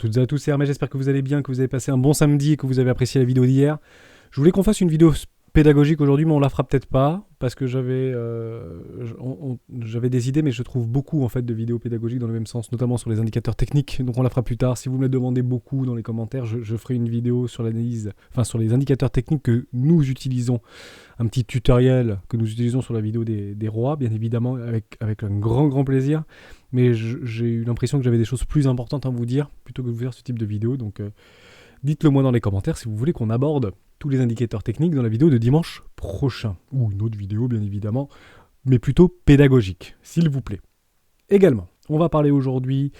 toutes et à tous, c'est Hermès, j'espère que vous allez bien, que vous avez passé un bon samedi et que vous avez apprécié la vidéo d'hier. Je voulais qu'on fasse une vidéo pédagogique aujourd'hui, mais on la fera peut-être pas, parce que j'avais des idées, mais je trouve beaucoup en fait de vidéos pédagogiques dans le même sens, notamment sur les indicateurs techniques, donc on la fera plus tard. Si vous me le demandez beaucoup dans les commentaires, je ferai une vidéo sur l'analyse, enfin sur les indicateurs techniques que nous utilisons, un petit tutoriel que nous utilisons sur la vidéo des ROA, bien évidemment, avec un grand plaisir, mais j'ai eu l'impression que j'avais des choses plus importantes à vous dire, plutôt que de vous faire ce type de vidéo, donc dites-le moi dans les commentaires si vous voulez qu'on aborde tous les indicateurs techniques dans la vidéo de dimanche prochain, ou une autre vidéo bien évidemment, mais plutôt pédagogique, s'il vous plaît. Également, on va parler aujourd'hui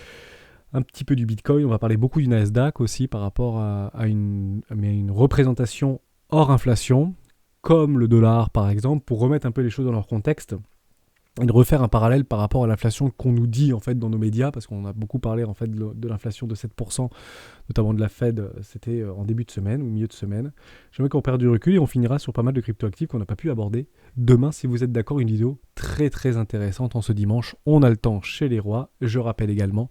un petit peu du Bitcoin, on va parler beaucoup du Nasdaq aussi par rapport à une représentation hors inflation, comme le dollar par exemple, pour remettre un peu les choses dans leur contexte, et de refaire un parallèle par rapport à l'inflation qu'on nous dit en fait dans nos médias, parce qu'on a beaucoup parlé en fait de l'inflation de 7%, notamment de la Fed, c'était en début de semaine ou milieu de semaine. J'aimerais qu'on perde du recul et on finira sur pas mal de cryptoactifs qu'on n'a pas pu aborder. Demain, si vous êtes d'accord, une vidéo très intéressante en ce dimanche. On a le temps chez les rois. Je rappelle également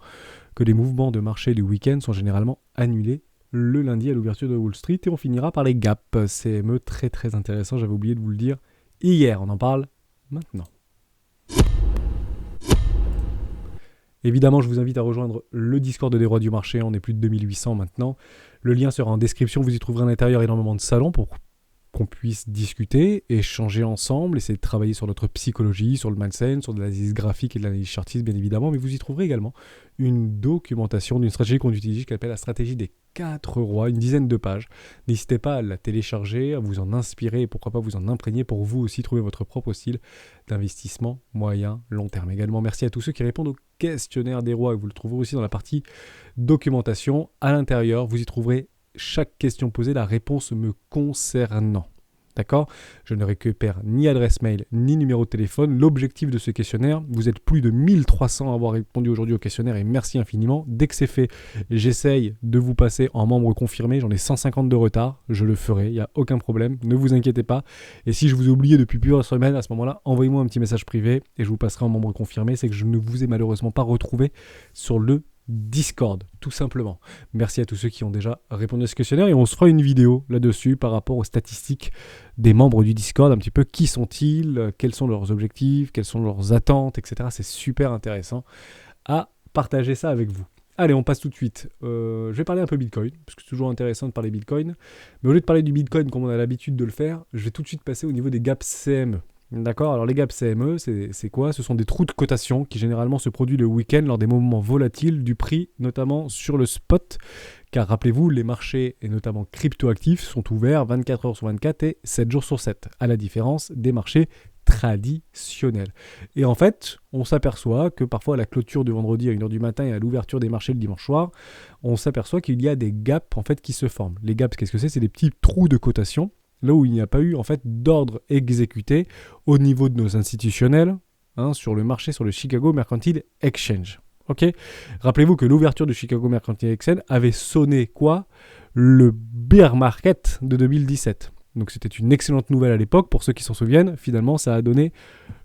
que les mouvements de marché du week-end sont généralement annulés le lundi à l'ouverture de Wall Street et on finira par les gaps. CME très intéressant, j'avais oublié de vous le dire hier. On en parle maintenant. Évidemment, je vous invite à rejoindre le Discord des rois du marché, on est plus de 2800 maintenant. Le lien sera en description, vous y trouverez à l'intérieur énormément de salons pour qu'on puisse discuter, échanger ensemble, essayer de travailler sur notre psychologie, sur le mindset, sur de l'analyse graphique et de l'analyse chartiste bien évidemment, mais vous y trouverez également une documentation d'une stratégie qu'on utilise qui s'appelle la stratégie des 4 rois, une dizaine de pages. N'hésitez pas à la télécharger, à vous en inspirer et pourquoi pas vous en imprégner pour vous aussi trouver votre propre style d'investissement moyen, long terme. Également, merci à tous ceux qui répondent au questionnaire des rois et vous le trouverez aussi dans la partie documentation. À l'intérieur, vous y trouverez chaque question posée, la réponse me concernant. D'accord ? Je ne récupère ni adresse mail, ni numéro de téléphone. L'objectif de ce questionnaire, vous êtes plus de 1300 à avoir répondu aujourd'hui au questionnaire et merci infiniment. Dès que c'est fait, j'essaye de vous passer en membre confirmé. J'en ai 150 de retard. Je le ferai, il n'y a aucun problème. Ne vous inquiétez pas. Et si je vous ai oublié depuis plusieurs semaines, à ce moment-là, envoyez-moi un petit message privé et je vous passerai en membre confirmé. C'est que je ne vous ai malheureusement pas retrouvé sur le Discord, tout simplement. Merci à tous ceux qui ont déjà répondu à ce questionnaire et on se fera une vidéo là-dessus par rapport aux statistiques des membres du Discord, un petit peu qui sont-ils, quels sont leurs objectifs, quelles sont leurs attentes, etc. C'est super intéressant à partager ça avec vous. Allez, on passe tout de suite. Je vais parler un peu Bitcoin, parce que c'est toujours intéressant de parler Bitcoin. Mais au lieu de parler du Bitcoin comme on a l'habitude de le faire, je vais tout de suite passer au niveau des gaps CME. D'accord, alors les gaps CME, c'est quoi ? Ce sont des trous de cotation qui généralement se produisent le week-end lors des moments volatiles du prix, notamment sur le spot. Car rappelez-vous, les marchés, et notamment cryptoactifs, sont ouverts 24 heures sur 24 et 7 jours sur 7, à la différence des marchés traditionnels. Et en fait, on s'aperçoit que parfois à la clôture du vendredi à 1h du matin et à l'ouverture des marchés le dimanche soir, on s'aperçoit qu'il y a des gaps en fait, qui se forment. Les gaps, qu'est-ce que c'est ? C'est des petits trous de cotation. Là où il n'y a pas eu en fait d'ordre exécuté au niveau de nos institutionnels sur le marché, sur le Chicago Mercantile Exchange. Ok ? Rappelez-vous que l'ouverture du Chicago Mercantile Exchange avait sonné quoi ? Le bear market de 2017. Donc c'était une excellente nouvelle à l'époque. Pour ceux qui s'en souviennent, finalement ça a donné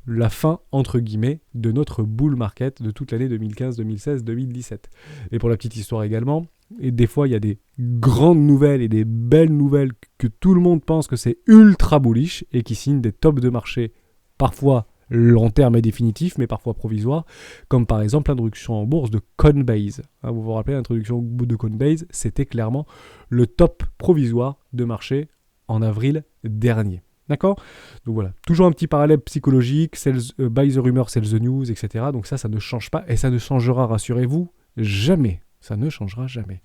la fin, entre guillemets, de notre bull market de toute l'année 2015, 2016, 2017. Et pour la petite histoire également, et des fois il y a des grandes nouvelles et des belles nouvelles que tout le monde pense que c'est ultra bullish et qui signent des tops de marché, parfois long terme et définitif, mais parfois provisoire, comme par exemple l'introduction en bourse de Coinbase. Vous vous rappelez, l'introduction de Coinbase, c'était clairement le top provisoire de marché en avril dernier. D'accord ? Donc voilà, toujours un petit parallèle psychologique, buy the rumor, sell the news, etc. Donc ça ne change pas et ça ne changera, rassurez-vous, jamais. Ça ne changera jamais.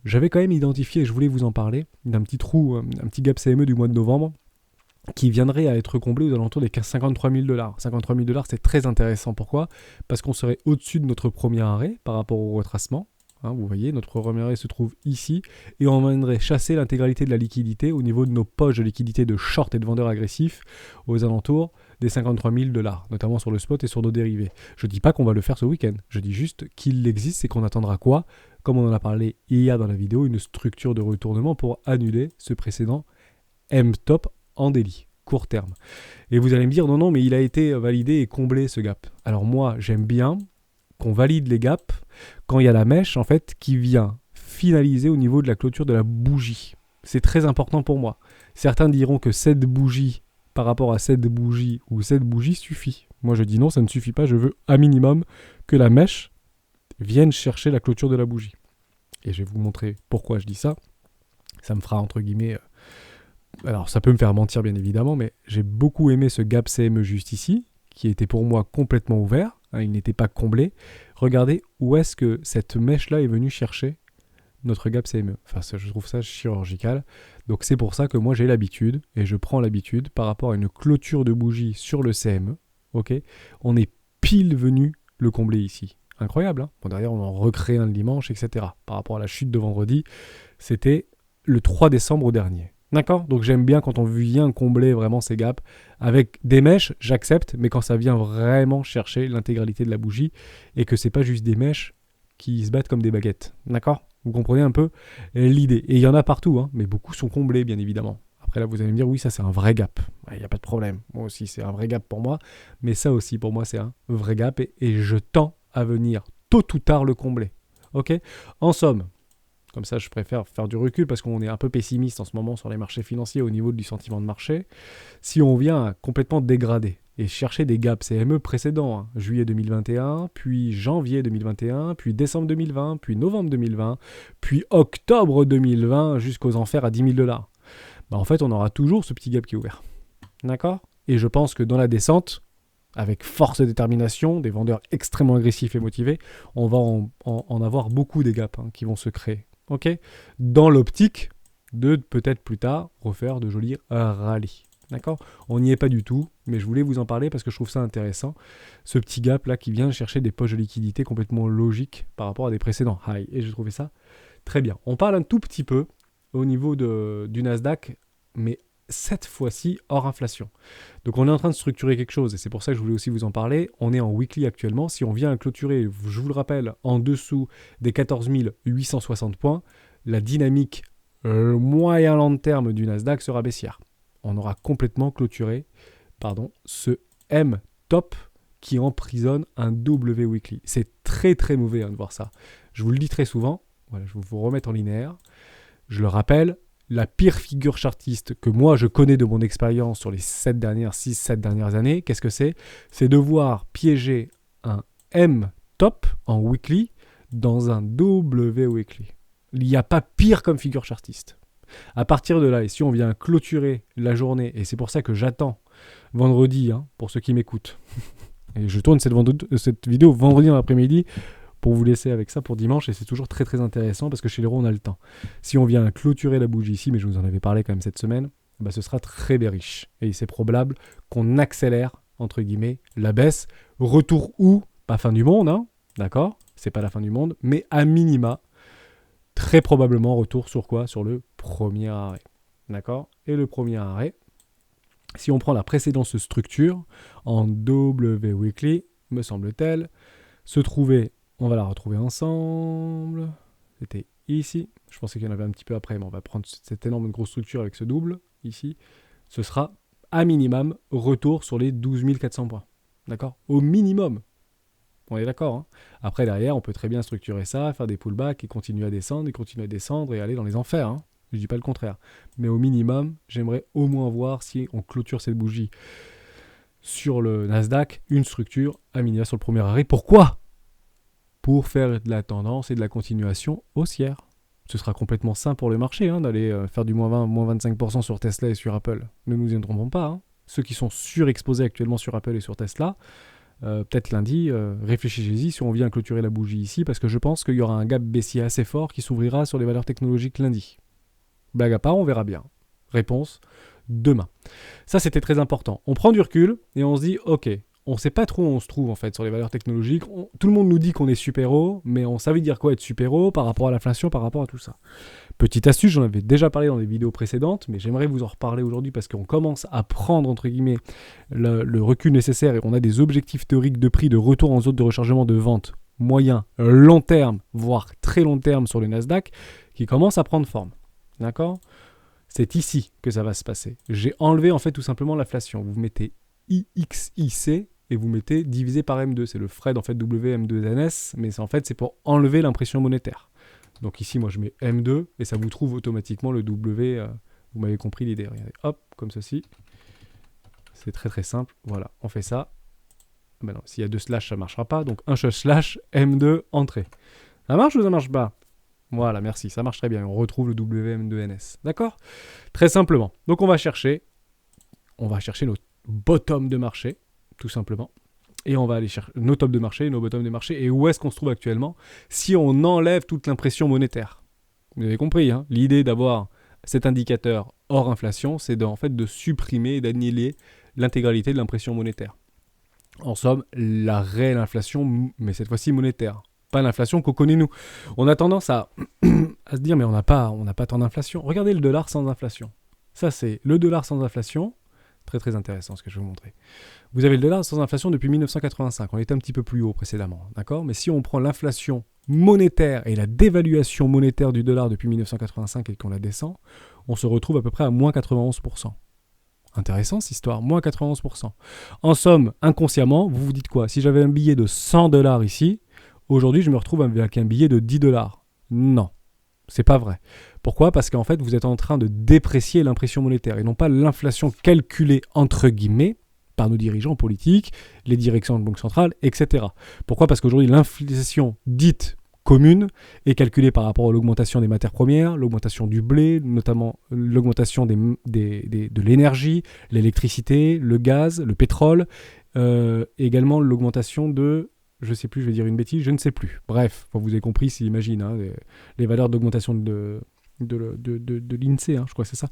J'avais quand même identifié, et je voulais vous en parler, d'un petit trou, un petit gap CME du mois de novembre, qui viendrait à être comblé aux alentours des 53 000 $. 53 000 $, c'est très intéressant. Pourquoi ? Parce qu'on serait au-dessus de notre premier arrêt par rapport au retracement. Vous voyez, notre premier arrêt se trouve ici et on viendrait chasser l'intégralité de la liquidité au niveau de nos poches de liquidité de short et de vendeurs agressifs aux alentours des 53 000 $, notamment sur le spot et sur nos dérivés. Je ne dis pas qu'on va le faire ce week-end, je dis juste qu'il existe et qu'on attendra quoi ? Comme on en a parlé hier dans la vidéo, une structure de retournement pour annuler ce précédent M-top en daily, court terme. Et vous allez me dire, non, mais il a été validé et comblé ce gap. Alors moi, j'aime bien qu'on valide les gaps quand il y a la mèche en fait qui vient finaliser au niveau de la clôture de la bougie. C'est très important pour moi. Certains diront que cette bougie par rapport à cette bougie ou cette bougie suffit. Moi je dis non, ça ne suffit pas, je veux à minimum que la mèche vienne chercher la clôture de la bougie. Et je vais vous montrer pourquoi je dis ça. Ça me fera entre guillemets... Alors ça peut me faire mentir bien évidemment, mais j'ai beaucoup aimé ce gap CME juste ici, qui était pour moi complètement ouvert, hein, il n'était pas comblé. Regardez où est-ce que cette mèche-là est venue chercher notre gap CME. Enfin, je trouve ça chirurgical. Donc c'est pour ça que moi j'ai l'habitude, et je prends l'habitude, par rapport à une clôture de bougie sur le CME, ok, on est pile venu le combler ici. Incroyable, hein. Bon, derrière on en recrée un le dimanche, etc. Par rapport à la chute de vendredi, c'était le 3 décembre dernier. D'accord ? Donc j'aime bien quand on vient combler vraiment ces gaps. Avec des mèches, j'accepte, mais quand ça vient vraiment chercher l'intégralité de la bougie et que c'est pas juste des mèches qui se battent comme des baguettes. D'accord ? Vous comprenez un peu l'idée. Et il y en a partout, hein, mais beaucoup sont comblés, bien évidemment. Après là, vous allez me dire, oui, ça c'est un vrai gap. Il n'y a pas de problème. Moi aussi, c'est un vrai gap pour moi. Mais ça aussi, pour moi, c'est un vrai gap et je tends à venir tôt ou tard le combler. Ok ? En somme, comme ça, je préfère faire du recul parce qu'on est un peu pessimiste en ce moment sur les marchés financiers au niveau du sentiment de marché. Si on vient à complètement dégrader et chercher des gaps CME précédents, hein, juillet 2021, puis janvier 2021, puis décembre 2020, puis novembre 2020, puis octobre 2020 jusqu'aux enfers à 10 000 $. Bah, en fait, on aura toujours ce petit gap qui est ouvert. D'accord ? Et je pense que dans la descente, avec force et détermination, des vendeurs extrêmement agressifs et motivés, on va en avoir beaucoup des gaps qui vont se créer. Ok, dans l'optique de peut-être plus tard refaire de jolis rallyes. D'accord ? On n'y est pas du tout, mais je voulais vous en parler parce que je trouve ça intéressant. Ce petit gap là qui vient chercher des poches de liquidité complètement logiques par rapport à des précédents high. Et j'ai trouvé ça très bien. On parle un tout petit peu au niveau du Nasdaq, mais cette fois-ci hors inflation. Donc on est en train de structurer quelque chose et c'est pour ça que je voulais aussi vous en parler. On est en weekly actuellement. Si on vient à clôturer, je vous le rappelle, en dessous des 14 860 points, la dynamique moyen long terme du Nasdaq sera baissière. On aura complètement clôturé ce M top qui emprisonne un W weekly. C'est très très mauvais de voir ça. Je vous le dis très souvent. Voilà, je vais vous remettre en linéaire. Je le rappelle, la pire figure chartiste que moi je connais de mon expérience sur les 6-7 dernières années, qu'est-ce que c'est ? C'est de voir piéger un M top en weekly dans un W weekly. Il n'y a pas pire comme figure chartiste. À partir de là, et si on vient clôturer la journée, et c'est pour ça que j'attends vendredi, pour ceux qui m'écoutent, et je tourne cette vidéo vendredi dans l'après-midi, pour vous laisser avec ça pour dimanche, et c'est toujours très très intéressant parce que chez les roues on a le temps. Si on vient clôturer la bougie ici, mais je vous en avais parlé quand même cette semaine, ce sera très bearish. Et c'est probable qu'on accélère, entre guillemets, la baisse. Retour où ? Pas fin du monde, d'accord ? C'est pas la fin du monde, mais à minima, très probablement retour sur quoi ? Sur le premier arrêt. D'accord ? Et le premier arrêt, si on prend la précédente structure, en W weekly, me semble-t-elle, se trouvait... On va la retrouver ensemble. C'était ici. Je pensais qu'il y en avait un petit peu après, mais on va prendre cette énorme grosse structure avec ce double, ici. Ce sera, à minimum, retour sur les 12 400 points. D'accord ? Au minimum. On est d'accord, Après, derrière, on peut très bien structurer ça, faire des pullbacks et continuer à descendre et aller dans les enfers. Je ne dis pas le contraire. Mais au minimum, j'aimerais au moins voir si on clôture cette bougie sur le Nasdaq, une structure à minima sur le premier arrêt. Pourquoi ? Pour faire de la tendance et de la continuation haussière. Ce sera complètement sain pour le marché d'aller faire du moins 20, moins 25% sur Tesla et sur Apple. Ne nous y trompons pas. Ceux qui sont surexposés actuellement sur Apple et sur Tesla, peut-être lundi, réfléchissez-y si on vient clôturer la bougie ici, parce que je pense qu'il y aura un gap baissier assez fort qui s'ouvrira sur les valeurs technologiques lundi. Blague à part, on verra bien. Réponse, demain. Ça, c'était très important. On prend du recul et on se dit, ok, on ne sait pas trop où on se trouve en fait sur les valeurs technologiques. Tout le monde nous dit qu'on est super haut, mais on savait dire quoi être super haut par rapport à l'inflation, par rapport à tout ça. Petite astuce, j'en avais déjà parlé dans des vidéos précédentes, mais j'aimerais vous en reparler aujourd'hui parce qu'on commence à prendre entre guillemets le recul nécessaire et on a des objectifs théoriques de prix de retour en zone de rechargement de vente moyen, long terme, voire très long terme sur le Nasdaq qui commencent à prendre forme. D'accord ? C'est ici que ça va se passer. J'ai enlevé en fait tout simplement l'inflation. Vous mettez IXIC et vous mettez divisé par M2. C'est le Fred en fait WM2NS, mais c'est pour enlever l'impression monétaire. Donc ici, moi je mets M2 et ça vous trouve automatiquement le W. Vous m'avez compris l'idée. Regardez, hop, comme ceci. C'est très très simple. Voilà, on fait ça. Ben non, s'il y a 2 slash, ça ne marchera pas. Donc un slash M2 entrée. Ça marche ou ça marche pas? Voilà, merci, ça marche très bien. On retrouve le WM2NS. D'accord? Très simplement. Donc on va chercher nos bottom de marché, tout simplement. Et on va aller chercher nos tops de marché, nos bottoms de marché. Et où est-ce qu'on se trouve actuellement si on enlève toute l'impression monétaire? Vous avez compris, hein? L'idée d'avoir cet indicateur hors inflation, c'est en fait de supprimer et d'annihiler l'intégralité de l'impression monétaire. En somme, la réelle inflation, mais cette fois-ci monétaire. Pas l'inflation qu'on connaît nous. On a tendance à se dire, mais on n'a pas tant d'inflation. Regardez le dollar sans inflation. Ça, c'est le dollar sans inflation. Très très intéressant ce que je vais vous montrer. Vous avez le dollar sans inflation depuis 1985. On était un petit peu plus haut précédemment, d'accord? Mais si on prend l'inflation monétaire et la dévaluation monétaire du dollar depuis 1985 et qu'on la descend, on se retrouve à peu près à moins 91%. Intéressant cette histoire, moins 91%. En somme, inconsciemment, vous vous dites quoi? Si j'avais un billet de 100 $ ici, aujourd'hui je me retrouve avec un billet de 10 $. Non, c'est pas vrai. Pourquoi? Parce qu'en fait, vous êtes en train de déprécier l'impression monétaire et non pas l'inflation calculée entre guillemets par nos dirigeants politiques, les directions de banque centrale, etc. Pourquoi? Parce qu'aujourd'hui, l'inflation dite commune est calculée par rapport à l'augmentation des matières premières, l'augmentation du blé, notamment l'augmentation de l'énergie, l'électricité, le gaz, le pétrole, également l'augmentation de... Je ne sais plus, je vais dire une bêtise, je ne sais plus. Bref, vous avez compris, c'est imagine, hein, les valeurs d'augmentation de l'INSEE, hein, je crois que c'est ça,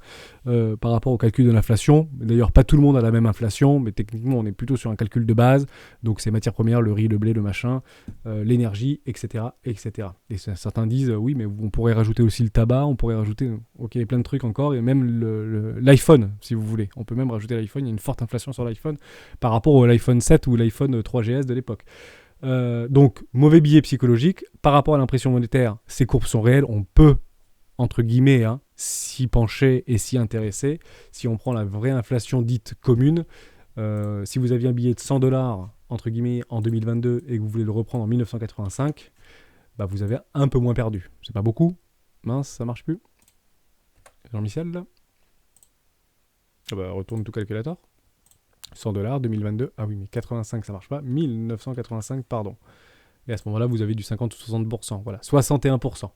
par rapport au calcul de l'inflation. D'ailleurs, pas tout le monde a la même inflation, mais techniquement, on est plutôt sur un calcul de base. Donc, c'est matières premières, le riz, le blé, le machin, l'énergie, etc., etc. Et certains disent, oui, mais on pourrait rajouter aussi le tabac, on pourrait rajouter, ok, plein de trucs encore, et même l'iPhone, si vous voulez. On peut même rajouter l'iPhone, il y a une forte inflation sur l'iPhone par rapport au l'iPhone 7 ou l'iPhone 3GS de l'époque. Donc, mauvais billet psychologique. Par rapport à l'impression monétaire, ces courbes sont réelles, on peut entre guillemets, hein, s'y pencher et s'y intéresser. Si on prend la vraie inflation dite commune, si vous aviez un billet de 100 $, entre guillemets, en 2022 et que vous voulez le reprendre en 1985, bah vous avez un peu moins perdu. C'est pas beaucoup. Mince, ça marche plus. Jean-Michel, là. Ah bah, retourne tout calculateur. 100 $, 2022. Ah oui, mais 85, ça marche pas. 1985, pardon. Et à ce moment-là, vous avez du 50 ou 60%. Voilà, 61%.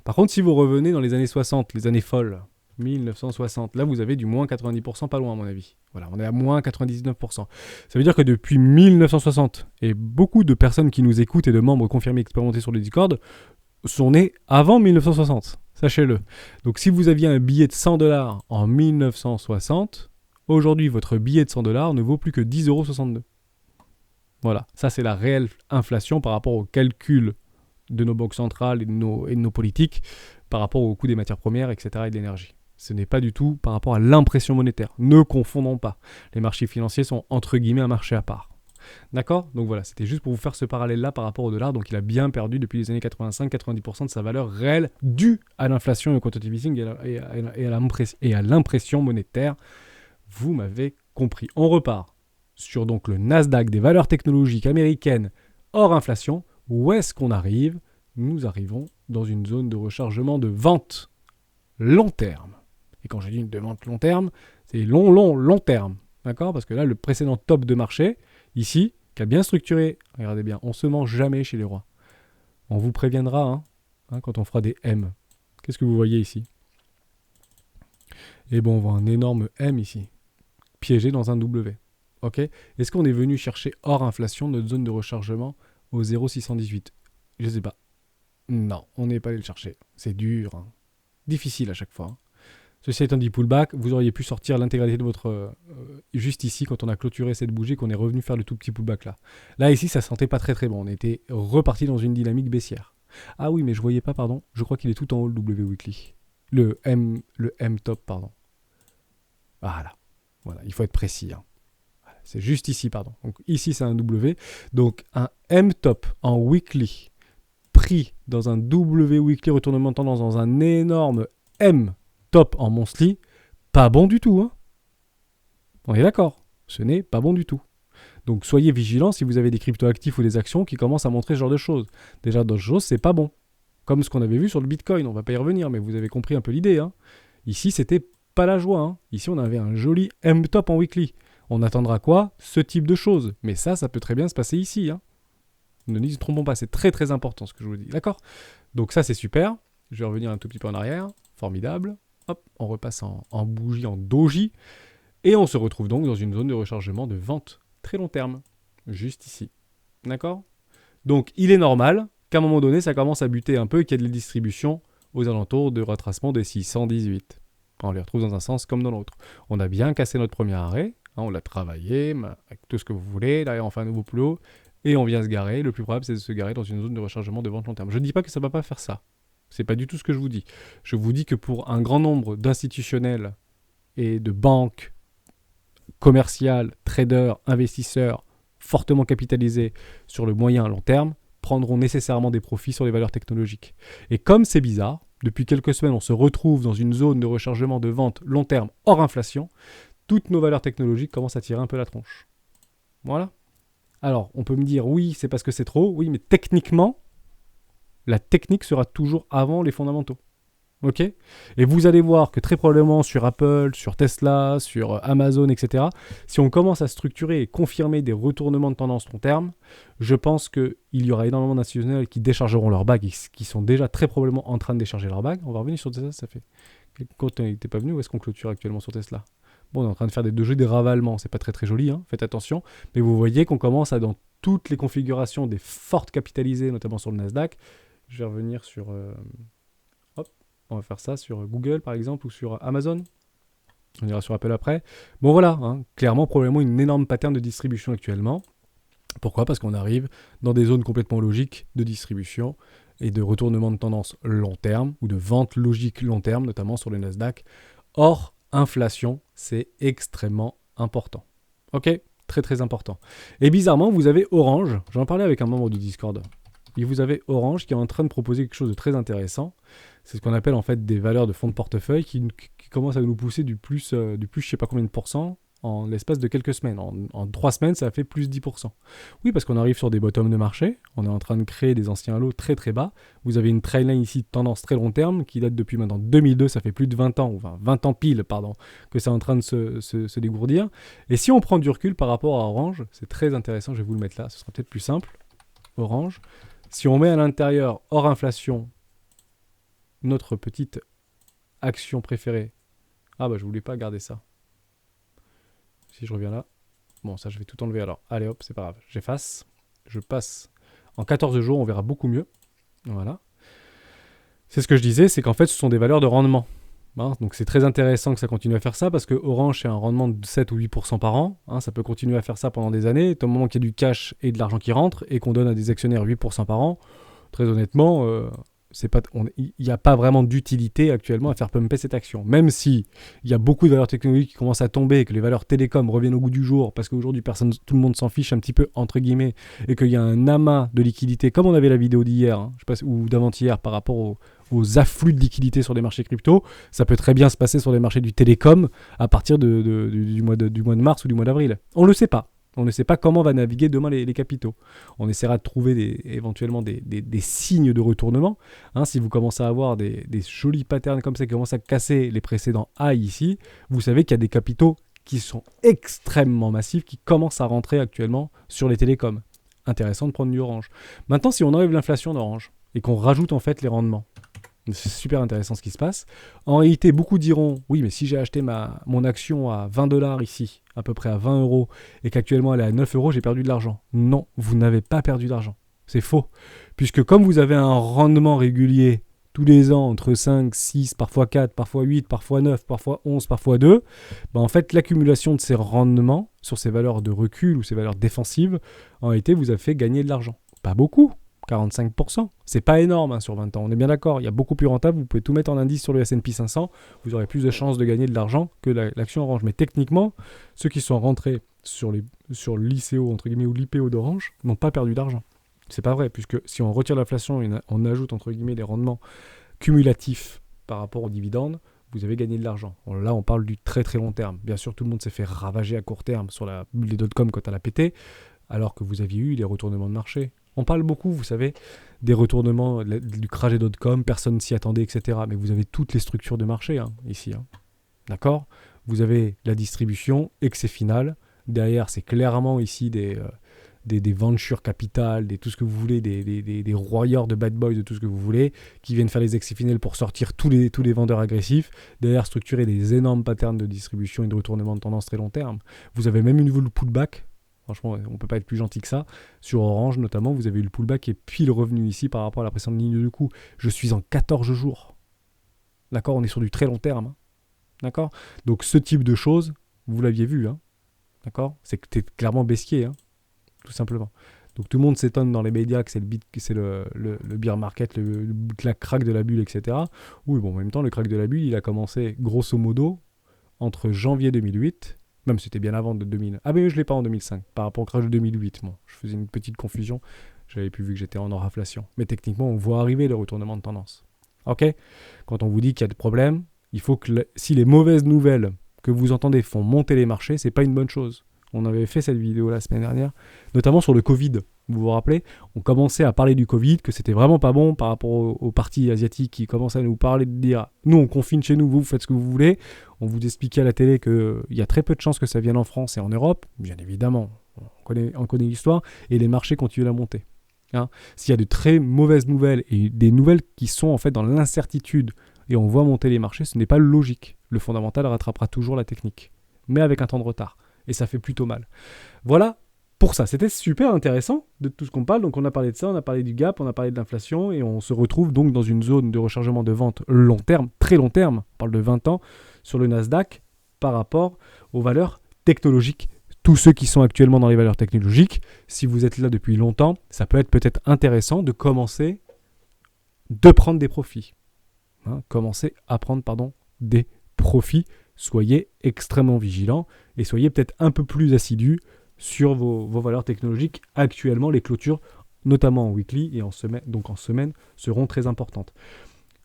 Par contre, si vous revenez dans les années 60, les années folles, 1960, là, vous avez du moins 90%, pas loin, à mon avis. Voilà, on est à moins 99%. Ça veut dire que depuis 1960, et beaucoup de personnes qui nous écoutent et de membres confirmés expérimentés sur le Discord sont nés avant 1960. Sachez-le. Donc, si vous aviez un billet de 100 $ en 1960, aujourd'hui, votre billet de 100 $ ne vaut plus que 10,62 €. Voilà, ça c'est la réelle inflation par rapport au calcul de nos banques centrales et de nos politiques, par rapport au coût des matières premières, etc. et de l'énergie. Ce n'est pas du tout par rapport à l'impression monétaire. Ne confondons pas. Les marchés financiers sont entre guillemets un marché à part. D'accord? Donc voilà, c'était juste pour vous faire ce parallèle-là par rapport au dollar. Donc il a bien perdu depuis les années 85-90% de sa valeur réelle due à l'inflation et au quantitative easing et à l'impression monétaire. Vous m'avez compris. On repart sur donc le Nasdaq des valeurs technologiques américaines hors inflation. Où est-ce qu'on arrive? Nous arrivons dans une zone de rechargement de vente long terme. Et quand je dis de vente long terme, c'est long terme. D'accord? Parce que là, le précédent top de marché, ici, qui a bien structuré, regardez bien, on ne se mange jamais chez les rois. On vous préviendra quand on fera des M. Qu'est-ce que vous voyez ici? Et bon, on voit un énorme M ici, piégé dans un W. Ok? Est-ce qu'on est venu chercher hors inflation notre zone de rechargement au 0,618? Je sais pas. Non, on n'est pas allé le chercher. C'est dur. Hein. Difficile à chaque fois. Hein. Ceci étant dit, pullback, vous auriez pu sortir l'intégralité de votre... juste ici, quand on a clôturé cette bougie, qu'on est revenu faire le tout petit pullback là. Là, ici, ça sentait pas très très bon. On était reparti dans une dynamique baissière. Ah oui, mais je voyais pas, pardon. Je crois qu'il est tout en haut, le W Weekly. Le M top, pardon. Voilà. Il faut être précis. Hein. C'est juste ici, pardon. Donc ici, c'est un W. Donc un M-top en weekly pris dans un W weekly retournement de tendance dans un énorme M-top en monthly, pas bon du tout. Hein. On est d'accord. Ce n'est pas bon du tout. Donc soyez vigilants si vous avez des cryptoactifs ou des actions qui commencent à montrer ce genre de choses. Déjà, d'autres choses, c'est pas bon. Comme ce qu'on avait vu sur le Bitcoin, on va pas y revenir, mais vous avez compris un peu l'idée. Hein. Ici, c'était pas la joie. Hein. Ici, on avait un joli M-top en weekly. On attendra quoi? Ce type de choses. Mais ça peut très bien se passer ici. Hein. Ne nous trompons pas, c'est très très important ce que je vous dis. D'accord? Donc ça, c'est super. Je vais revenir un tout petit peu en arrière. Formidable. Hop, on repasse en bougie, en doji. Et on se retrouve donc dans une zone de rechargement de vente très long terme. Juste ici. D'accord? Donc, il est normal qu'à un moment donné, ça commence à buter un peu et qu'il y ait de la distribution aux alentours de retracement des 618. On les retrouve dans un sens comme dans l'autre. On a bien cassé notre premier arrêt. On l'a travaillé avec tout ce que vous voulez. Derrière, on fait un nouveau plus haut. Et on vient se garer. Le plus probable, c'est de se garer dans une zone de rechargement de vente long terme. Je ne dis pas que ça ne va pas faire ça. C'est pas du tout ce que je vous dis. Je vous dis que pour un grand nombre d'institutionnels et de banques commerciales, traders, investisseurs fortement capitalisés sur le moyen long terme, prendront nécessairement des profits sur les valeurs technologiques. Et comme c'est bizarre, depuis quelques semaines, on se retrouve dans une zone de rechargement de vente long terme hors inflation, toutes nos valeurs technologiques commencent à tirer un peu la tronche. Voilà. Alors, on peut me dire, oui, c'est parce que c'est trop. Oui, mais techniquement, la technique sera toujours avant les fondamentaux. Ok ? Et vous allez voir que très probablement sur Apple, sur Tesla, sur Amazon, etc., si on commence à structurer et confirmer des retournements de tendance long terme, je pense qu'il y aura énormément d'institutionnels qui déchargeront leur bague, qui sont déjà très probablement en train de décharger leur bague. On va revenir sur Tesla, ça fait... Quand il n'était pas venu, où est-ce qu'on clôture actuellement sur Tesla ? Bon, on est en train de faire des ravalements, c'est pas très très joli, hein, faites attention. Mais vous voyez qu'on commence à, dans toutes les configurations des fortes capitalisées, notamment sur le Nasdaq, je vais revenir sur... On va faire ça sur Google, par exemple, ou sur Amazon. On ira sur Apple après. Bon, voilà. Hein, clairement, probablement une énorme pattern de distribution actuellement. Pourquoi ? Parce qu'on arrive dans des zones complètement logiques de distribution et de retournement de tendance long terme, ou de vente logique long terme, notamment sur le Nasdaq. Or, inflation, c'est extrêmement important. Ok ? Très, très important. Et bizarrement, vous avez Orange. J'en parlais avec un membre du Discord. Et vous avez Orange qui est en train de proposer quelque chose de très intéressant. C'est ce qu'on appelle en fait des valeurs de fonds de portefeuille qui commencent à nous pousser du plus je sais pas combien de pourcents en l'espace de quelques semaines. En 3 semaines, ça a fait plus 10%. Oui, parce qu'on arrive sur des bottoms de marché. On est en train de créer des anciens lots très très bas. Vous avez une trailline ici de tendance très long terme qui date depuis maintenant 2002. Ça fait plus de 20 ans, enfin 20 ans pile, pardon, que c'est en train de se dégourdir. Et si on prend du recul par rapport à Orange, c'est très intéressant. Je vais vous le mettre là. Ce sera peut-être plus simple. Orange. Si on met à l'intérieur, hors inflation, notre petite action préférée. Ah bah je voulais pas garder ça. Si je reviens là. Bon, ça je vais tout enlever alors. Allez hop, c'est pas grave. J'efface. Je passe. En 14 jours, on verra beaucoup mieux. Voilà. C'est ce que je disais, c'est qu'en fait, ce sont des valeurs de rendement. Hein, donc c'est très intéressant que ça continue à faire ça parce que Orange, c'est un rendement de 7 ou 8% par an. Hein, ça peut continuer à faire ça pendant des années. Au moment qu'il y a du cash et de l'argent qui rentre et qu'on donne à des actionnaires 8% par an, très honnêtement, il n'y a pas vraiment d'utilité actuellement à faire pumper cette action. Même si il y a beaucoup de valeurs technologiques qui commencent à tomber et que les valeurs télécom reviennent au goût du jour parce qu'aujourd'hui tout le monde s'en fiche un petit peu entre guillemets et qu'il y a un amas de liquidités comme on avait la vidéo d'hier, hein, je sais pas, ou d'avant-hier par rapport aux afflux de liquidités sur les marchés crypto, ça peut très bien se passer sur les marchés du télécom à partir du mois de mars ou du mois d'avril. On ne le sait pas. On ne sait pas comment va naviguer demain les capitaux. On essaiera de trouver éventuellement des signes de retournement. Hein, si vous commencez à avoir des jolis patterns comme ça qui commencent à casser les précédents high ici, vous savez qu'il y a des capitaux qui sont extrêmement massifs qui commencent à rentrer actuellement sur les télécoms. Intéressant de prendre du Orange. Maintenant, si on enlève l'inflation d'Orange et qu'on rajoute en fait les rendements, c'est super intéressant ce qui se passe. En réalité, beaucoup diront, oui, mais si j'ai acheté mon action à 20 $ ici, à peu près à 20 €, et qu'actuellement elle est à 9 €, j'ai perdu de l'argent. Non, vous n'avez pas perdu d'argent. C'est faux. Puisque comme vous avez un rendement régulier tous les ans entre 5, 6, parfois 4, parfois 8, parfois 9, parfois 11, parfois 2, en fait, l'accumulation de ces rendements sur ces valeurs de recul ou ces valeurs défensives, en réalité, vous a fait gagner de l'argent. Pas beaucoup. 45%. C'est pas énorme hein, sur 20 ans, on est bien d'accord. Il y a beaucoup plus rentable, vous pouvez tout mettre en indice sur le S&P 500, vous aurez plus de chances de gagner de l'argent que l'action Orange. Mais techniquement, ceux qui sont rentrés sur l'ICO, entre guillemets, ou l'IPO d'Orange, n'ont pas perdu d'argent. C'est pas vrai, puisque si on retire l'inflation et on ajoute, entre guillemets, les rendements cumulatifs par rapport aux dividendes, vous avez gagné de l'argent. Bon, là, on parle du très très long terme. Bien sûr, tout le monde s'est fait ravager à court terme sur la bulle des dot-com quand elle a pété, alors que vous aviez eu les retournements de marché. On parle beaucoup, vous savez, des retournements, du crash des dot-com, personne s'y attendait, etc. Mais vous avez toutes les structures de marché ici. D'accord ? Vous avez la distribution, excès final. Derrière, c'est clairement ici des venture capital, tout ce que vous voulez, des royeurs de bad boys, de tout ce que vous voulez, qui viennent faire les excès finales pour sortir tous les vendeurs agressifs. Derrière, structurer des énormes patterns de distribution et de retournement de tendance très long terme. Vous avez même une nouvelle pullback. Franchement, on ne peut pas être plus gentil que ça. Sur Orange, notamment, vous avez eu le pullback et puis le revenu ici par rapport à la précédente ligne de coup. Je suis en 14 jours. D'accord ? On est sur du très long terme. D'accord ? Donc, ce type de choses, vous l'aviez vu. D'accord ? C'est que tu es clairement baissier. Tout simplement. Donc, tout le monde s'étonne dans les médias que c'est le bear market, le crack de la bulle, etc. Oui, bon, en même temps, le crack de la bulle, il a commencé grosso modo entre janvier 2008. Même c'était bien avant de 2000. Ah mais je ne l'ai pas en 2005, par rapport au crash de 2008. Bon, je faisais une petite confusion. J'avais plus vu que j'étais en hors-inflation. Mais techniquement, on voit arriver le retournement de tendance. Ok ? Quand on vous dit qu'il y a des problèmes, il faut que si les mauvaises nouvelles que vous entendez font monter les marchés, c'est pas une bonne chose. On avait fait cette vidéo la semaine dernière, notamment sur le Covid. Vous vous rappelez ? On commençait à parler du Covid, que c'était vraiment pas bon par rapport aux partis asiatiques qui commençaient à nous parler de dire « Nous, on confine chez nous, vous faites ce que vous voulez ». On vous expliquait à la télé qu'il y a très peu de chances que ça vienne en France et en Europe. Bien évidemment, on connaît l'histoire. Et les marchés continuent à monter. S'il y a de très mauvaises nouvelles et des nouvelles qui sont en fait dans l'incertitude et on voit monter les marchés, ce n'est pas logique. Le fondamental rattrapera toujours la technique, mais avec un temps de retard. Et ça fait plutôt mal. Voilà pour ça. C'était super intéressant de tout ce qu'on parle. Donc on a parlé de ça, on a parlé du gap, on a parlé de l'inflation et on se retrouve donc dans une zone de rechargement de vente long terme, très long terme, on parle de 20 ans, sur le Nasdaq par rapport aux valeurs technologiques. Tous ceux qui sont actuellement dans les valeurs technologiques, si vous êtes là depuis longtemps, ça peut être peut-être intéressant de commencer de prendre des profits. Commencer à prendre des profits. Soyez extrêmement vigilants et soyez peut-être un peu plus assidus sur vos valeurs technologiques. Actuellement, les clôtures, notamment en weekly et en semaine, seront très importantes.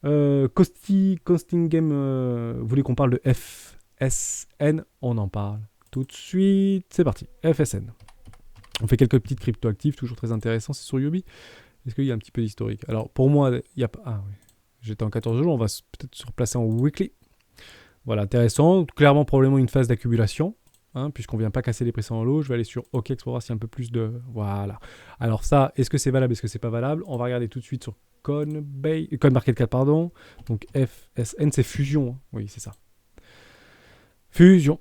Costing Game, vous voulez qu'on parle de FSN ? On en parle tout de suite. C'est parti, FSN. On fait quelques petites crypto-actifs, toujours très intéressants. C'est sur Yobi. Est-ce qu'il y a un petit peu d'historique ? Alors, pour moi, il n'y a pas... Ah oui, j'étais en 14 jours, on va peut-être se replacer en weekly. Voilà, intéressant. Clairement, probablement une phase d'accumulation, puisqu'on ne vient pas casser les précédents lots. Je vais aller sur OKEx pour voir s'il y a un peu plus de... Voilà. Alors ça, est-ce que c'est valable, est-ce que c'est pas valable ? On va regarder tout de suite sur CoinMarketCap, pardon. Donc FSN, c'est fusion. Oui, c'est ça. Fusion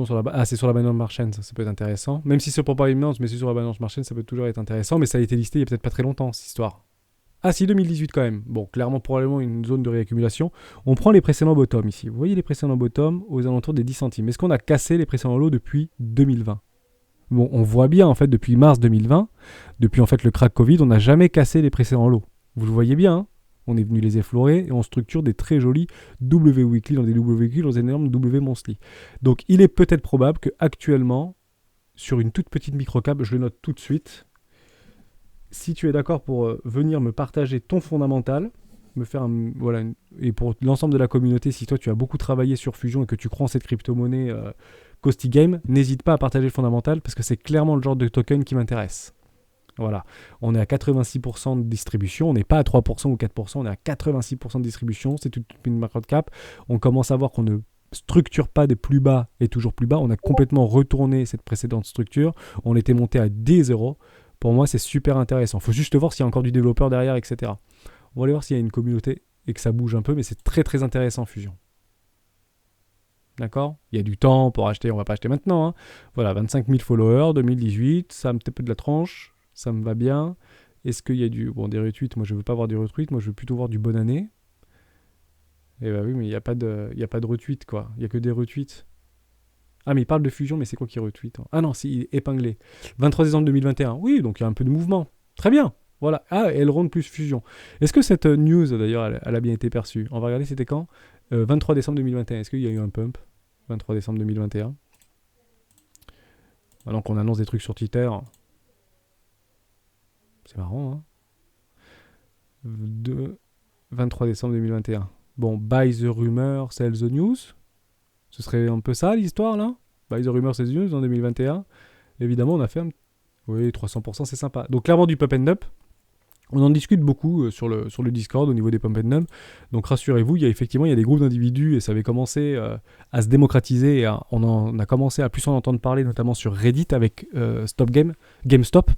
sur la base. Ah, c'est sur la Binance Smart Chain, ça peut être intéressant. Même si c'est pour pas immense, mais c'est sur la Binance Smart Chain, ça peut toujours être intéressant. Mais ça a été listé il y a peut-être pas très longtemps, cette histoire. Ah si, 2018 quand même. Bon, clairement, probablement une zone de réaccumulation. On prend les précédents bottoms ici. Vous voyez les précédents bottoms aux alentours des 10 centimes. Est-ce qu'on a cassé les précédents lots depuis 2020 ? Bon, on voit bien, en fait, depuis mars 2020, depuis, en fait, le crack Covid, on n'a jamais cassé les précédents lots. Vous le voyez bien, On est venu les effleurer et on structure des très jolis W weekly dans des W weekly dans des énormes W monthly. Donc, il est peut-être probable qu'actuellement, sur une toute petite microcap, je le note tout de suite, si tu es d'accord pour venir me partager ton fondamental, me faire et pour l'ensemble de la communauté, si toi tu as beaucoup travaillé sur Fusion et que tu crois en cette crypto-monnaie Costi Game, n'hésite pas à partager le fondamental parce que c'est clairement le genre de token qui m'intéresse. Voilà, on est à 86% de distribution, on n'est pas à 3% ou 4%, on est à 86% de distribution, c'est toute une microcap. On commence à voir qu'on ne structure pas des plus bas et toujours plus bas, on a complètement retourné cette précédente structure, on était monté à 10 euros. Pour moi, c'est super intéressant. Il faut juste voir s'il y a encore du développeur derrière, etc. On va aller voir s'il y a une communauté et que ça bouge un peu, mais c'est très très intéressant, Fusion. D'accord ? Il y a du temps pour acheter, on ne va pas acheter maintenant. Voilà, 25 000 followers, 2018, ça me tape de la tranche, ça me va bien. Est-ce qu'il y a des retweets ? Moi, je ne veux pas voir du retweet, moi, je veux plutôt voir du bonne année. Eh bien oui, mais il n'y a pas de retweet, quoi. Il n'y a que des retweets. Ah, mais il parle de Fusion, mais c'est quoi qui retweet ? Ah non, c'est il est épinglé. 23 décembre 2021. Oui, donc il y a un peu de mouvement. Très bien. Voilà. Ah, Elrond plus Fusion. Est-ce que cette news, d'ailleurs, elle a bien été perçue ? On va regarder, c'était quand ? 23 décembre 2021. Est-ce qu'il y a eu un pump ? 23 décembre 2021. Maintenant qu'on annonce des trucs sur Twitter. C'est marrant, hein ? 23 décembre 2021. Bon, buy the rumor, sell the news. Ce serait un peu ça l'histoire là. Buy the rumor, sell the news en 2021. Évidemment, on a fait oui, 300%, c'est sympa. Donc clairement du pump and dump. On en discute beaucoup sur le Discord au niveau des pump and dump. Donc rassurez-vous, il y a des groupes d'individus et ça avait commencé à se démocratiser et on en a commencé à plus en entendre parler, notamment sur Reddit avec GameStop,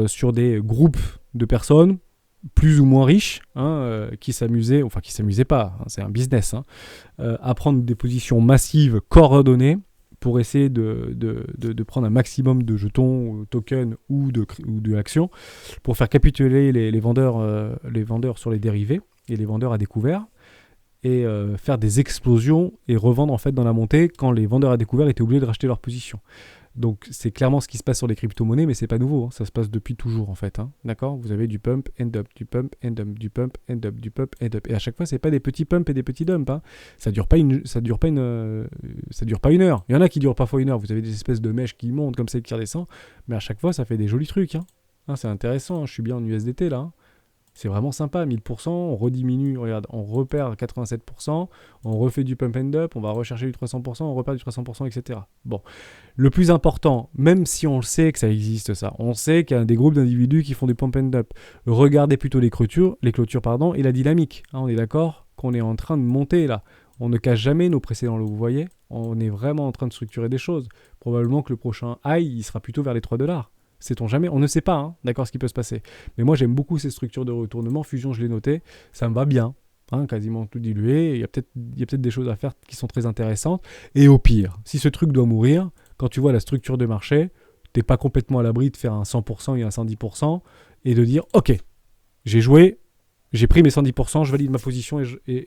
sur des groupes de personnes plus ou moins riches qui s'amusaient pas, hein, c'est un business, à prendre des positions massives, coordonnées, pour essayer de prendre un maximum de jetons, tokens ou de actions pour faire capituler les vendeurs sur les dérivés et les vendeurs à découvert et faire des explosions et revendre en fait dans la montée quand les vendeurs à découvert étaient obligés de racheter leur position. Donc c'est clairement ce qui se passe sur les crypto-monnaies, mais c'est pas nouveau, ça se passe depuis toujours en fait. D'accord ? Vous avez du pump and dump, du pump and dump, du pump and dump, du pump and dump. Et à chaque fois, c'est pas des petits pumps et des petits dumps. Ça dure pas une heure. Il y en a qui durent parfois une heure. Vous avez des espèces de mèches qui montent comme ça et qui redescendent, mais à chaque fois, ça fait des jolis trucs. C'est intéressant. Je suis bien en USDT là. C'est vraiment sympa, 1000%, on rediminue, regarde, on repère 87%, on refait du pump and up, on va rechercher du 300%, on repère du 300%, etc. Bon, le plus important, même si on le sait que ça existe ça, on sait qu'il y a des groupes d'individus qui font des pump and up. Regardez plutôt les clôtures, et la dynamique. On est d'accord qu'on est en train de monter là. On ne cache jamais nos précédents lots, vous voyez. On est vraiment en train de structurer des choses. Probablement que le prochain high, il sera plutôt vers les $3. Sait-on jamais ? On ne sait pas, d'accord, ce qui peut se passer. Mais moi, j'aime beaucoup ces structures de retournement. Fusion, je l'ai noté. Ça me va bien. Quasiment tout dilué. Il y a peut-être des choses à faire qui sont très intéressantes. Et au pire, si ce truc doit mourir, quand tu vois la structure de marché, tu n'es pas complètement à l'abri de faire un 100% et un 110% et de dire « Ok, j'ai joué, j'ai pris mes 110%, je valide ma position et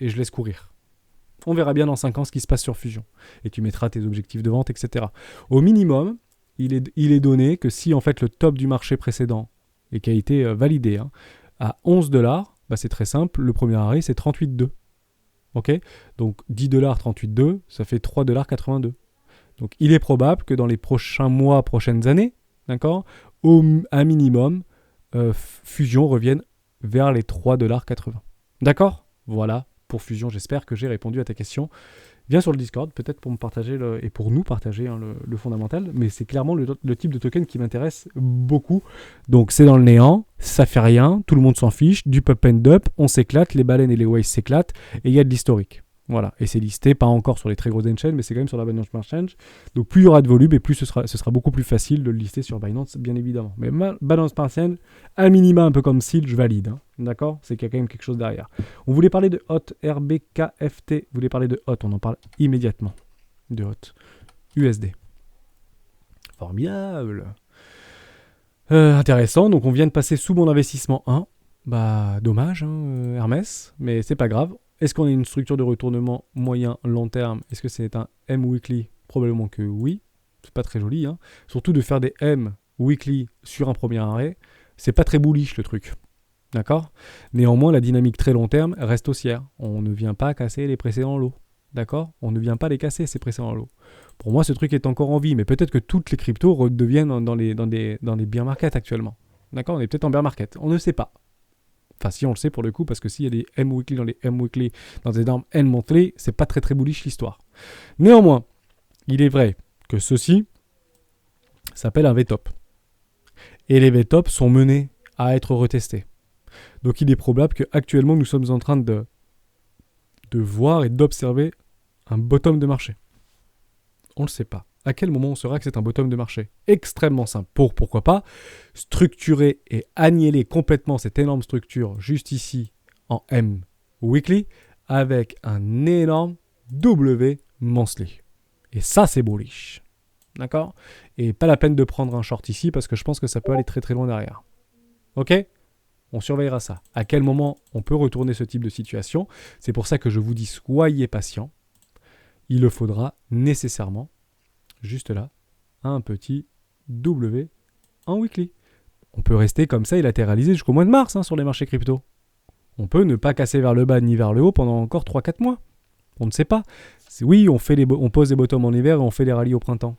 je laisse courir. » On verra bien dans 5 ans ce qui se passe sur Fusion. Et tu mettras tes objectifs de vente, etc. Au minimum, il est donné que si en fait le top du marché précédent et qui a été validé à $11, c'est très simple, le premier arrêt c'est 38,2. Ok ? Donc $10, 38,2, ça fait $3,82. Donc il est probable que dans les prochains mois, prochaines années, d'accord, un minimum, Fusion revienne vers les $3,80. D'accord ? Voilà pour Fusion, j'espère que j'ai répondu à ta question. Viens sur le Discord, peut-être pour me partager et pour nous partager le fondamental, mais c'est clairement le type de token qui m'intéresse beaucoup. Donc c'est dans le néant, ça fait rien, tout le monde s'en fiche, du pump and up, on s'éclate, les baleines et les waves s'éclatent, et il y a de l'historique. Voilà, et c'est listé, pas encore sur les très grosses chaînes, mais c'est quand même sur la Binance Smart Chain. Donc plus il y aura de volume, et plus ce sera beaucoup plus facile de le lister sur Binance, bien évidemment. Mais Binance Smart Chain, à minima, un peu comme SEAL, je valide. D'accord ? C'est qu'il y a quand même quelque chose derrière. On voulait parler de HOT, RBKFT. Vous voulez parler de HOT, on en parle immédiatement. De HOT. USD. Formidable. Intéressant, donc on vient de passer sous mon investissement 1. Dommage, Hermès, mais c'est pas grave. Est-ce qu'on a une structure de retournement moyen, long terme ? Est-ce que c'est un M weekly ? Probablement que oui. C'est pas très joli. Surtout de faire des M weekly sur un premier arrêt, c'est pas très bullish le truc. D'accord ? Néanmoins, la dynamique très long terme reste haussière. On ne vient pas casser les précédents lots. D'accord ? On ne vient pas les casser, ces précédents lots. Pour moi, ce truc est encore en vie, mais peut-être que toutes les cryptos redeviennent dans les bear market actuellement. D'accord ? On est peut-être en bear market. On ne sait pas. Enfin, si on le sait pour le coup, parce que s'il y a des M weekly dans les M weekly, dans des normes N monthly, c'est pas très très bullish l'histoire. Néanmoins, il est vrai que ceci s'appelle un VTOP. Et les VTOP sont menés à être retestés. Donc il est probable qu'actuellement nous sommes en train de voir et d'observer un bottom de marché. On ne le sait pas. À quel moment on saura que c'est un bottom de marché ? Extrêmement simple. Pourquoi pas structurer et annihiler complètement cette énorme structure juste ici en M weekly avec un énorme W monthly. Et ça c'est bullish. D'accord ? Et pas la peine de prendre un short ici parce que je pense que ça peut aller très très loin derrière. Ok ? On surveillera ça. À quel moment on peut retourner ce type de situation ? C'est pour ça que je vous dis soyez patient. Il le faudra nécessairement, juste là, un petit W en weekly. On peut rester comme ça et latéraliser jusqu'au mois de mars sur les marchés crypto. On peut ne pas casser vers le bas ni vers le haut pendant encore 3-4 mois. On ne sait pas. Oui, on pose des bottoms en hiver et on fait des rallyes au printemps.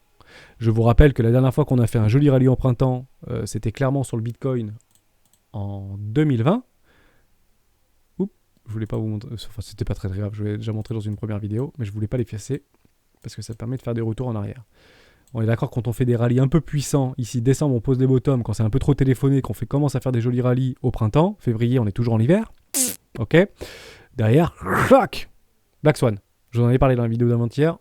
Je vous rappelle que la dernière fois qu'on a fait un joli rallye au printemps, c'était clairement sur le Bitcoin en 2020. Je voulais pas vous montrer, enfin c'était pas très grave, je l'ai déjà montré dans une première vidéo, mais je voulais pas l'effacer parce que ça permet de faire des retours en arrière. On est d'accord, quand on fait des rallyes un peu puissants, ici décembre on pose les bottoms, quand c'est un peu trop téléphoné, qu'on commence à faire des jolis rallyes au printemps, février on est toujours en hiver, ok. Derrière, clac, Black Swan. Je vous en ai parlé dans la vidéo d'avant-hier,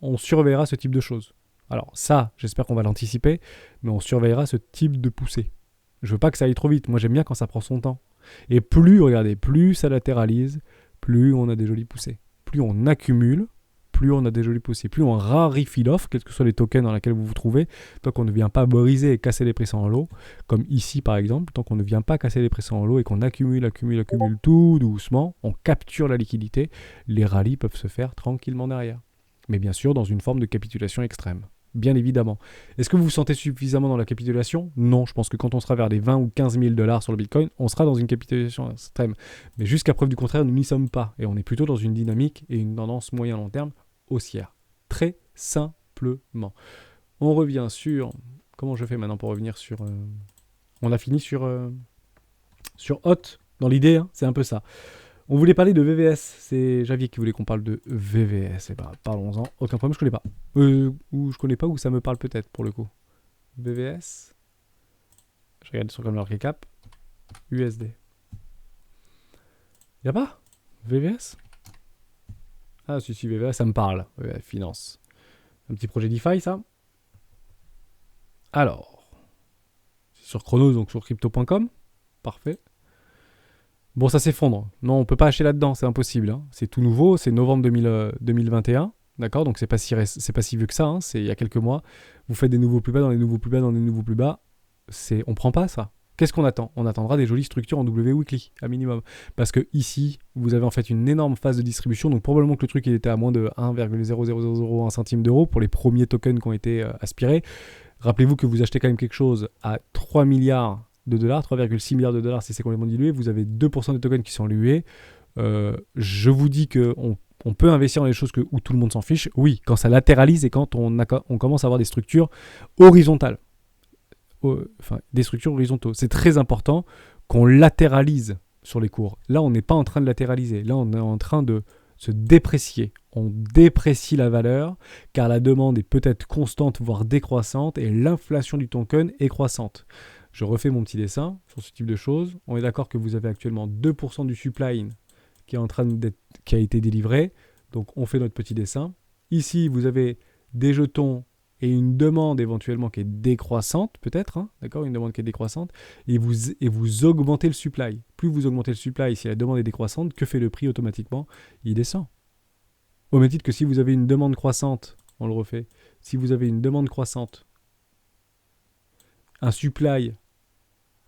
on surveillera ce type de choses. Alors ça, j'espère qu'on va l'anticiper, mais on surveillera ce type de poussée. Je veux pas que ça aille trop vite, moi j'aime bien quand ça prend son temps. Et plus, regardez, plus ça latéralise, plus on a des jolies poussées. Plus on accumule, plus on a des jolies poussées. Plus on rarifie l'offre, quels que soient les tokens dans lesquels vous vous trouvez, tant qu'on ne vient pas briser et casser les pressants en lot, comme ici par exemple, tant qu'on ne vient pas casser les pressants en lot et qu'on accumule tout doucement, on capture la liquidité, les rallyes peuvent se faire tranquillement derrière. Mais bien sûr, dans une forme de capitulation extrême. Bien évidemment. Est-ce que vous vous sentez suffisamment dans la capitulation? Non, je pense que quand on sera vers les 20 ou 15 000 $ sur le Bitcoin, on sera dans une capitulation extrême. Mais jusqu'à preuve du contraire, nous n'y sommes pas. Et on est plutôt dans une dynamique et une tendance moyen-long terme haussière. Très simplement. On revient sur... Comment je fais maintenant pour revenir sur... On a fini sur Hot, dans l'idée, hein, c'est un peu ça. On voulait parler de VVS, c'est Javier qui voulait qu'on parle de VVS, et ben parlons-en, aucun problème, je connais pas. Ou je connais pas, ou ça me parle peut-être pour le coup. VVS, je regarde sur comme market cap, USD. Y'a pas VVS? Ah si, VVS, ça me parle, finance. Un petit projet DeFi, ça. Alors, c'est sur Chronos, donc sur crypto.com, parfait. Bon, ça s'effondre. Non, on peut pas acheter là-dedans, c'est impossible. Hein. C'est tout nouveau, c'est novembre 2021. D'accord, donc c'est pas si vieux que ça, hein, c'est il y a quelques mois. Vous faites des nouveaux plus bas dans les nouveaux plus bas dans les nouveaux plus bas. On prend pas ça. Qu'est-ce qu'on attend? On attendra des jolies structures en W weekly, à minimum. Parce que ici, vous avez en fait une énorme phase de distribution, donc probablement que le truc il était à moins de 1,0001 centime d'euro pour les premiers tokens qui ont été aspirés. Rappelez-vous que vous achetez quand même quelque chose à 3 milliards de dollars, 3,6 milliards de dollars si c'est complètement dilué, vous avez 2% des tokens qui sont dilués. Je vous dis qu'on peut investir dans des choses où tout le monde s'en fiche. Oui, quand ça latéralise et quand on commence à avoir des structures horizontales. Enfin, des structures horizontaux. C'est très important qu'on latéralise sur les cours. Là, on n'est pas en train de latéraliser. Là, on est en train de se déprécier. On déprécie la valeur car la demande est peut-être constante, voire décroissante et l'inflation du token est croissante. Je refais mon petit dessin sur ce type de choses. On est d'accord que vous avez actuellement 2% du supply qui a été délivré. Donc, on fait notre petit dessin. Ici, vous avez des jetons et une demande éventuellement qui est décroissante, peut-être. Hein, d'accord, une demande qui est décroissante. Et vous augmentez le supply. Plus vous augmentez le supply, si la demande est décroissante, que fait le prix automatiquement? Il descend. Au même titre que si vous avez une demande croissante, on le refait. Si vous avez une demande croissante, un supply...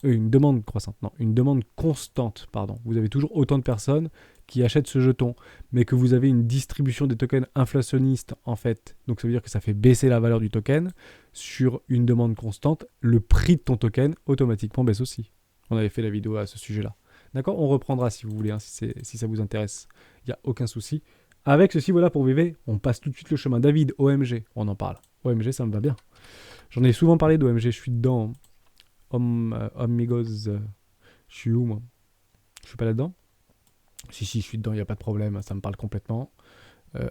une demande croissante, non, une demande constante, pardon. Vous avez toujours autant de personnes qui achètent ce jeton, mais que vous avez une distribution des tokens inflationnistes, en fait. Donc ça veut dire que ça fait baisser la valeur du token sur une demande constante. Le prix de ton token, automatiquement, baisse aussi. On avait fait la vidéo à ce sujet-là. D'accord? On reprendra si vous voulez, hein, si ça vous intéresse. Il n'y a aucun souci. Avec ceci, voilà, pour VV, on passe tout de suite le chemin. David, OMG, on en parle. OMG, ça me va bien. J'en ai souvent parlé d'OMG, je suis dedans. Amigos, je suis où moi? Je suis pas là-dedans? Si, je suis dedans, il n'y a pas de problème, ça me parle complètement.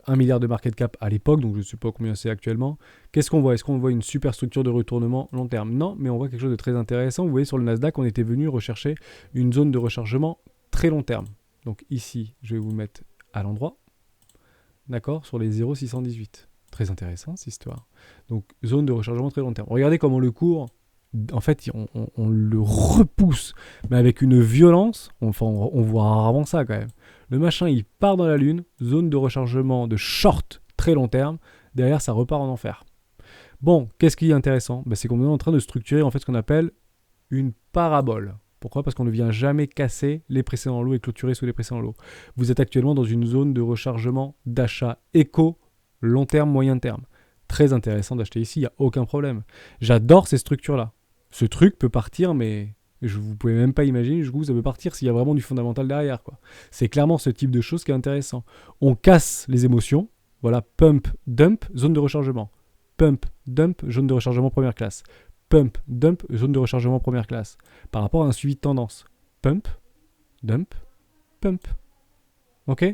1 milliard de market cap à l'époque, donc je ne sais pas combien c'est actuellement. Qu'est-ce qu'on voit? Est-ce qu'on voit une super structure de retournement long terme? Non, mais on voit quelque chose de très intéressant. Vous voyez, sur le Nasdaq, on était venu rechercher une zone de rechargement très long terme. Donc ici, je vais vous mettre à l'endroit. D'accord? Sur les 0,618. Très intéressant, cette histoire. Donc, zone de rechargement très long terme. Regardez comment le cours... En fait, on le repousse, mais avec une violence, on voit rarement ça quand même. Le machin, il part dans la lune, zone de rechargement de short très long terme, derrière ça repart en enfer. Bon, qu'est-ce qui est intéressant? C'est qu'on est en train de structurer en fait ce qu'on appelle une parabole. Pourquoi? Parce qu'on ne vient jamais casser les précédents lots et clôturer sous les précédents lots. Vous êtes actuellement dans une zone de rechargement d'achat éco, long terme, moyen terme. Très intéressant d'acheter ici, il n'y a aucun problème. J'adore ces structures-là. Ce truc peut partir, mais vous ne pouvez même pas imaginer jusqu'où ça peut partir s'il y a vraiment du fondamental derrière, quoi. C'est clairement ce type de choses qui est intéressant. On casse les émotions. Voilà, pump, dump, zone de rechargement. Pump, dump, zone de rechargement première classe. Pump, dump, zone de rechargement première classe. Par rapport à un suivi de tendance. Pump, dump, pump. Ok?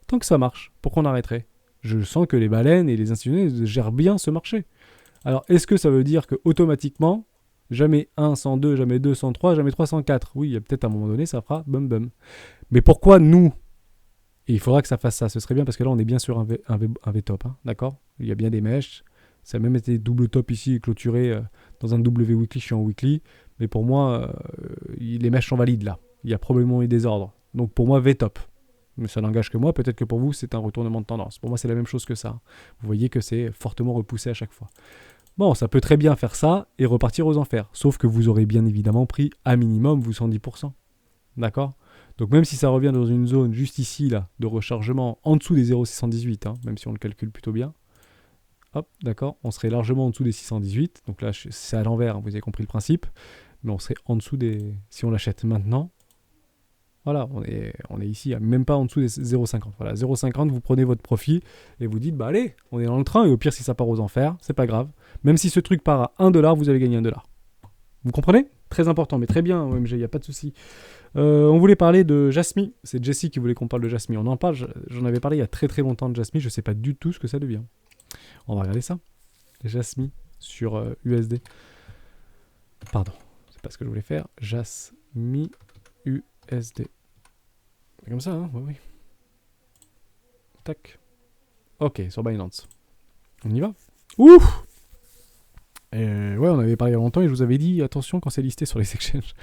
Tant que ça marche, pourquoi on arrêterait? Je sens que les baleines et les institutionnels gèrent bien ce marché. Alors, est-ce que ça veut dire que automatiquement, jamais 1 sans 2, jamais 2 sans 3, jamais 3 sans 4? Oui, il y a peut-être à un moment donné, ça fera bum bum. Mais pourquoi nous? Et il faudra que ça fasse ça. Ce serait bien parce que là, on est bien sur un V-top. Hein, d'accord? Il y a bien des mèches. Ça a même été double top ici, clôturé dans un W weekly. Je suis en weekly. Mais pour moi, les mèches sont valides là. Il y a probablement eu des ordres. Donc pour moi, V-top. Mais ça n'engage que moi. Peut-être que pour vous, c'est un retournement de tendance. Pour moi, c'est la même chose que ça. Vous voyez que c'est fortement repoussé à chaque fois. Bon, ça peut très bien faire ça et repartir aux enfers. Sauf que vous aurez bien évidemment pris à minimum vous 110%. D'accord? Donc même si ça revient dans une zone juste ici, là, de rechargement en dessous des 0,618, hein, même si on le calcule plutôt bien, hop, d'accord, on serait largement en dessous des 618. Donc là, c'est à l'envers, hein, vous avez compris le principe. Mais on serait en dessous des... Si on l'achète maintenant, voilà, on est ici, même pas en dessous des 0,50. Voilà, 0,50, vous prenez votre profit et vous dites, bah allez, on est dans le train, et au pire, si ça part aux enfers, c'est pas grave. Même si ce truc part à 1 dollar, vous avez gagné 1 dollar. Vous comprenez? Très important, mais très bien, OMG, il n'y a pas de souci. On voulait parler de Jasmy. C'est Jessie qui voulait qu'on parle de Jasmy. On en parle, j'en avais parlé il y a très très longtemps de Jasmy. Je sais pas du tout ce que ça devient. On va regarder ça. Jasmy sur USD. Pardon, c'est pas ce que je voulais faire. Jasmy USD. C'est comme ça, hein? Oui, oui. Tac. Ok, sur Binance. On y va. Ouf. Ouais, on avait parlé il y a longtemps et je vous avais dit attention quand c'est listé sur les exchanges.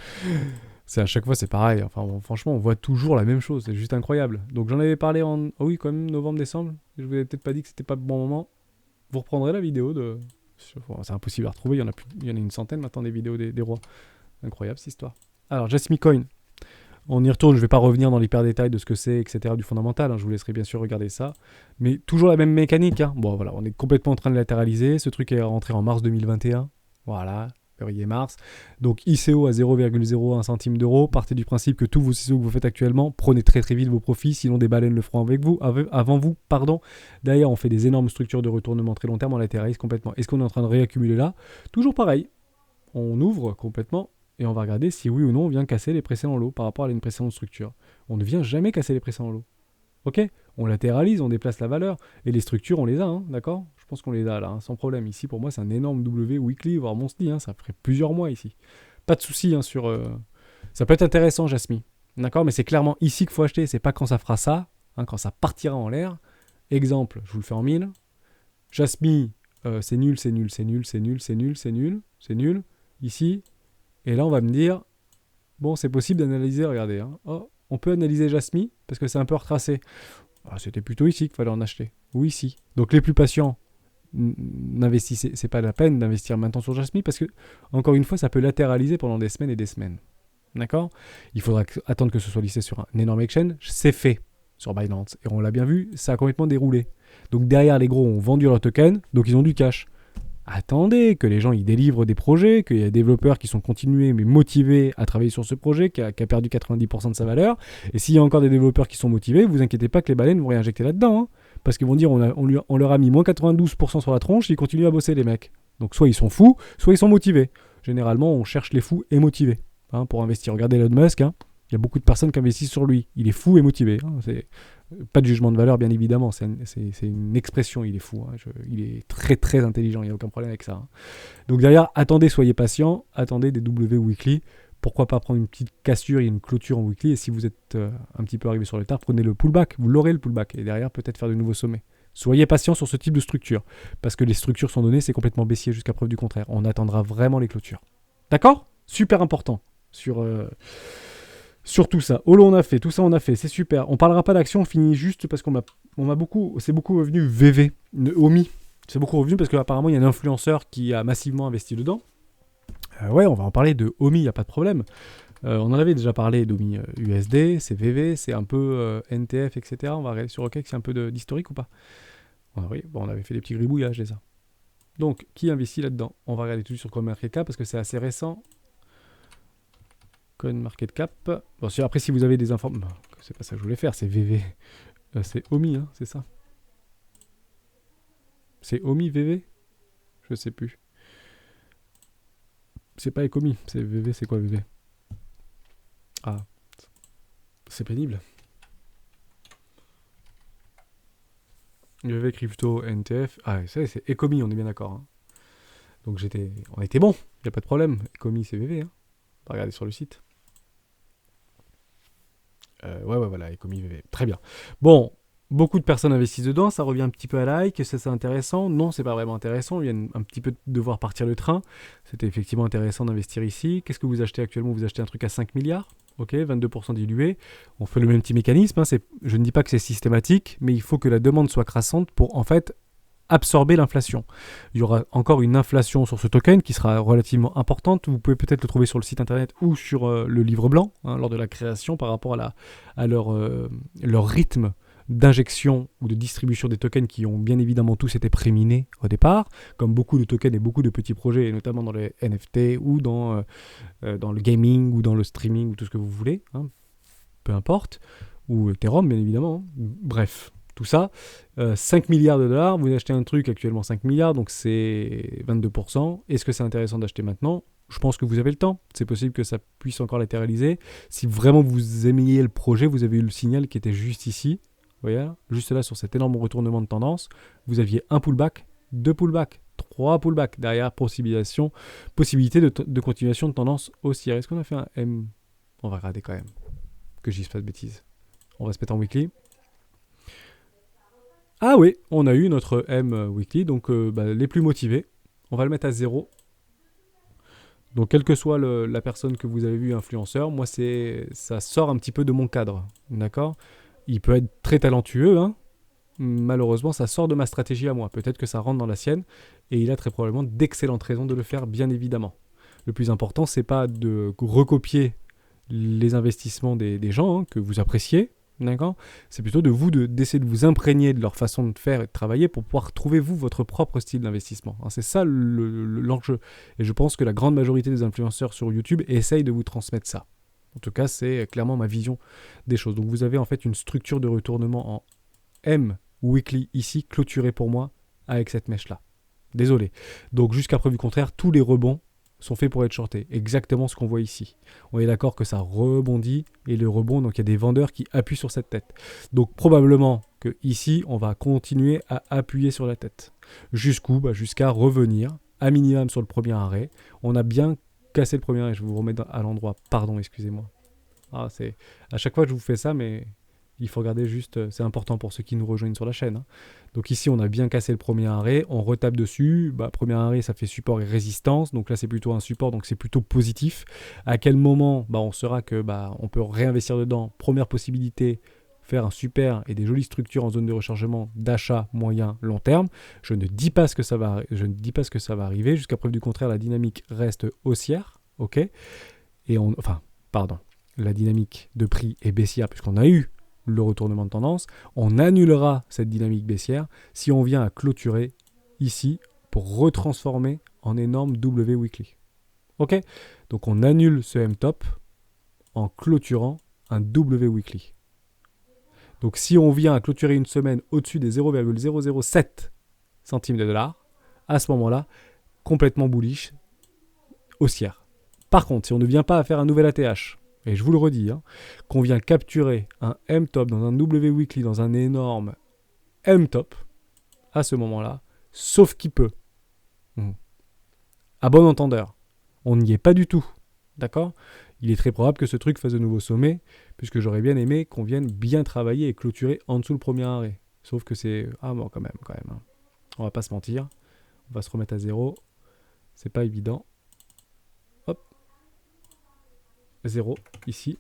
C'est à chaque fois c'est pareil. Enfin bon, franchement, on voit toujours la même chose. C'est juste incroyable. Donc j'en avais parlé en oui quand même novembre-décembre. Je vous avais peut-être pas dit que c'était pas le bon moment. Vous reprendrez la vidéo de. C'est impossible à retrouver. Il y en a une centaine maintenant des vidéos des rois. Incroyable cette histoire. Alors Jasmy Coin. On y retourne, je ne vais pas revenir dans l'hyper détail de ce que c'est, etc., du fondamental, hein, je vous laisserai bien sûr regarder ça. Mais toujours la même mécanique. Hein. Bon, voilà, on est complètement en train de latéraliser. Ce truc est rentré en mars 2021. Voilà, février-mars. Donc ICO à 0,01 centime d'euro. Partez du principe que tous vos ICO que vous faites actuellement, prenez très très vite vos profits, sinon des baleines le feront avec vous, avant vous. Pardon. D'ailleurs, on fait des énormes structures de retournement très long terme, on latéralise complètement. Est-ce qu'on est en train de réaccumuler là? Toujours pareil. On ouvre complètement. Et on va regarder si oui ou non on vient casser les précédents lots par rapport à une précédente structure. On ne vient jamais casser les précédents lots. Ok? On latéralise, on déplace la valeur. Et les structures, on les a, hein, d'accord? Je pense qu'on les a là, hein, sans problème. Ici, pour moi, c'est un énorme W weekly, voire monthly. Hein, ça ferait plusieurs mois ici. Pas de souci hein, sur... Ça peut être intéressant, Jasmy. D'accord? Mais c'est clairement ici qu'il faut acheter. C'est pas quand ça fera ça, hein, quand ça partira en l'air. Exemple, je vous le fais en 1000. Jasmy, c'est nul, c'est nul, c'est nul, c'est nul, c'est nul, c'est nul, c'est nul. Ici... Et là, on va me dire, bon, c'est possible d'analyser, regardez. Hein. Oh, on peut analyser Jasmy, parce que c'est un peu retracé. Ah, c'était plutôt ici qu'il fallait en acheter. Ou ici. Donc les plus patients, n'investissez. C'est pas la peine d'investir maintenant sur Jasmy, parce que, encore une fois, ça peut latéraliser pendant des semaines et des semaines. D'accord? Il faudra attendre que ce soit listé sur un énorme exchange. C'est fait sur Binance. Et on l'a bien vu, ça a complètement déroulé. Donc derrière, les gros ont vendu leur token, donc ils ont du cash. Attendez que les gens ils délivrent des projets, qu'il y a des développeurs qui sont continués mais motivés à travailler sur ce projet, qui a perdu 90% de sa valeur. Et s'il y a encore des développeurs qui sont motivés, vous inquiétez pas que les baleines vont réinjecter là-dedans. Hein, parce qu'ils vont dire on leur a mis moins 92% sur la tronche, ils continuent à bosser les mecs. Donc soit ils sont fous, soit ils sont motivés. Généralement on cherche les fous et motivés hein, pour investir. Regardez Elon Musk, hein, il y a beaucoup de personnes qui investissent sur lui. Il est fou et motivé. Hein, c'est... Pas de jugement de valeur, bien évidemment. C'est une expression, il est fou. Hein. Il est très très intelligent, il n'y a aucun problème avec ça. Hein. Donc derrière, attendez, soyez patient, attendez des W weekly. Pourquoi pas prendre une petite cassure et une clôture en weekly. Et si vous êtes un petit peu arrivé sur le tard, prenez le pullback. Vous l'aurez le pullback. Et derrière, peut-être faire de nouveaux sommets. Soyez patient sur ce type de structure. Parce que les structures sont données, c'est complètement baissier jusqu'à preuve du contraire. On attendra vraiment les clôtures. D'accord? Super important. Sur tout ça. Holo, on a fait. Tout ça, on a fait. C'est super. On parlera pas d'action. On finit juste parce c'est beaucoup revenu VV, OMI. C'est beaucoup revenu parce qu'apparemment, il y a un influenceur qui a massivement investi dedans. Ouais, on va en parler de OMI, il n'y a pas de problème. On en avait déjà parlé d'OMI USD, c'est VV, c'est un peu NTF, etc. On va regarder sur OKEx, c'est un peu d'historique ou pas? Oui, bon, on avait fait des petits gribouillages déjà. Donc, qui investit là-dedans? On va regarder tout sur CoinMarketCap parce que c'est assez récent. CoinMarketCap. Bon, après, si vous avez des informations... C'est pas ça que je voulais faire, c'est VV. C'est OMI, hein, c'est ça? C'est OMI VV? Je sais plus. C'est pas Ecomi, c'est VV, c'est quoi VV? Ah, c'est pénible. VV Crypto, NTF. Ah, ça, c'est Ecomi, on est bien d'accord. Hein. Donc on était bon, il n'y a pas de problème. Ecomi, c'est VV. Hein. On va regarder sur le site. Ouais, voilà, Ecomi VV. Très bien. Bon, beaucoup de personnes investissent dedans, ça revient un petit peu à la hype, c'est intéressant. Non, c'est pas vraiment intéressant, il y a un petit peu de devoir partir le train. C'était effectivement intéressant d'investir ici. Qu'est-ce que vous achetez actuellement? Vous achetez un truc à 5 milliards. Ok, 22% dilué. On fait le même petit mécanisme. Hein, je ne dis pas que c'est systématique, mais il faut que la demande soit crassante pour en fait absorber l'inflation. Il y aura encore une inflation sur ce token qui sera relativement importante. Vous pouvez peut-être le trouver sur le site internet ou sur le livre blanc lors de la création par rapport à leur rythme d'injection ou de distribution des tokens qui ont bien évidemment tous été préminés au départ, comme beaucoup de tokens et beaucoup de petits projets, et notamment dans les NFT ou dans le gaming ou dans le streaming ou tout ce que vous voulez, hein, peu importe, ou Ethereum bien évidemment. Hein. Bref, tout ça, 5 milliards de dollars, vous achetez un truc actuellement 5 milliards, donc c'est 22%. Est-ce que c'est intéressant d'acheter maintenant? Je pense que vous avez le temps. C'est possible que ça puisse encore latéraliser. Si vraiment vous aimiez le projet, vous avez eu le signal qui était juste ici. Vous voyez, juste là sur cet énorme retournement de tendance, vous aviez un pullback, deux pullbacks, trois pullbacks. Derrière, possibilité de continuation de tendance haussière. Est-ce qu'on a fait un M? On va regarder quand même, que je dise pas de bêtises. On va se mettre en weekly. Ah oui, on a eu notre M weekly, donc les plus motivés. On va le mettre à 0. Donc quelle que soit la personne que vous avez vue influenceur, moi ça sort un petit peu de mon cadre, d'accord? Il peut être très talentueux, hein. Malheureusement ça sort de ma stratégie à moi. Peut-être que ça rentre dans la sienne, et il a très probablement d'excellentes raisons de le faire, bien évidemment. Le plus important, c'est pas de recopier les investissements des gens hein, que vous appréciez, d'accord? C'est plutôt d'essayer de vous imprégner de leur façon de faire et de travailler pour pouvoir trouver vous votre propre style d'investissement. Hein, c'est ça l'enjeu. Et je pense que la grande majorité des influenceurs sur YouTube essayent de vous transmettre ça. En tout cas, c'est clairement ma vision des choses. Donc vous avez en fait une structure de retournement en M weekly ici, clôturée pour moi avec cette mèche-là. Désolé. Donc jusqu'à preuve du contraire, tous les rebonds sont faits pour être shortés. Exactement ce qu'on voit ici. On est d'accord que ça rebondit et le rebond, donc il y a des vendeurs qui appuient sur cette tête. Donc probablement que ici, on va continuer à appuyer sur la tête. Jusqu'où? Jusqu'à revenir à minimum sur le premier arrêt. On a bien cassé le premier arrêt. Je vais vous remettre à l'endroit. Pardon, excusez-moi. C'est à chaque fois que je vous fais ça, mais il faut regarder juste, c'est important pour ceux qui nous rejoignent sur la chaîne. Hein. Donc ici, on a bien cassé le premier arrêt, on retape dessus. Premier arrêt, ça fait support et résistance. Donc là, c'est plutôt un support, donc c'est plutôt positif. À quel moment on saura que on peut réinvestir dedans? Première possibilité, faire un super et des jolies structures en zone de rechargement d'achat moyen long terme. Je ne dis pas ce que ça va arriver. Jusqu'à preuve du contraire, la dynamique reste haussière. Ok. La dynamique de prix est baissière puisqu'on a eu le retournement de tendance, on annulera cette dynamique baissière si on vient à clôturer ici pour retransformer en énorme W weekly. Ok? Donc on annule ce M-top en clôturant un W weekly. Donc si on vient à clôturer une semaine au-dessus des 0,007 centimes de dollars, à ce moment-là, complètement bullish, haussière. Par contre, si on ne vient pas à faire un nouvel ATH, et je vous le redis, hein, qu'on vient capturer un M-top dans un W weekly, dans un énorme M-top, à ce moment-là, sauf qui peut. À bon entendeur, on n'y est pas du tout, d'accord? Il est très probable que ce truc fasse de nouveaux sommets, puisque j'aurais bien aimé qu'on vienne bien travailler et clôturer en dessous le premier arrêt. Sauf que c'est... Ah bon, quand même. Hein. On va pas se mentir. On va se remettre à 0. C'est pas évident. 0 ici.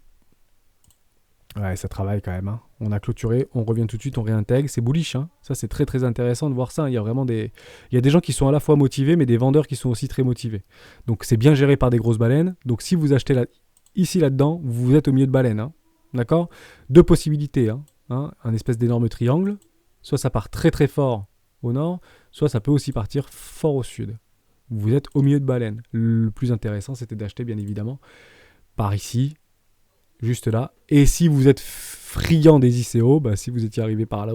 Ouais, ça travaille quand même. Hein. On a clôturé, on revient tout de suite, on réintègre. C'est bullish. Hein. Ça, c'est très très intéressant de voir ça. Il y a vraiment il y a des gens qui sont à la fois motivés, mais des vendeurs qui sont aussi très motivés. Donc, c'est bien géré par des grosses baleines. Donc, si vous achetez ici là-dedans, vous êtes au milieu de baleines. Hein. D'accord? Deux possibilités. Hein. Un espèce d'énorme triangle. Soit ça part très très fort au nord, soit ça peut aussi partir fort au sud. Vous êtes au milieu de baleines. Le plus intéressant, c'était d'acheter, bien évidemment, par ici, juste là. Et si vous êtes friand des ICO, si vous étiez arrivé par là,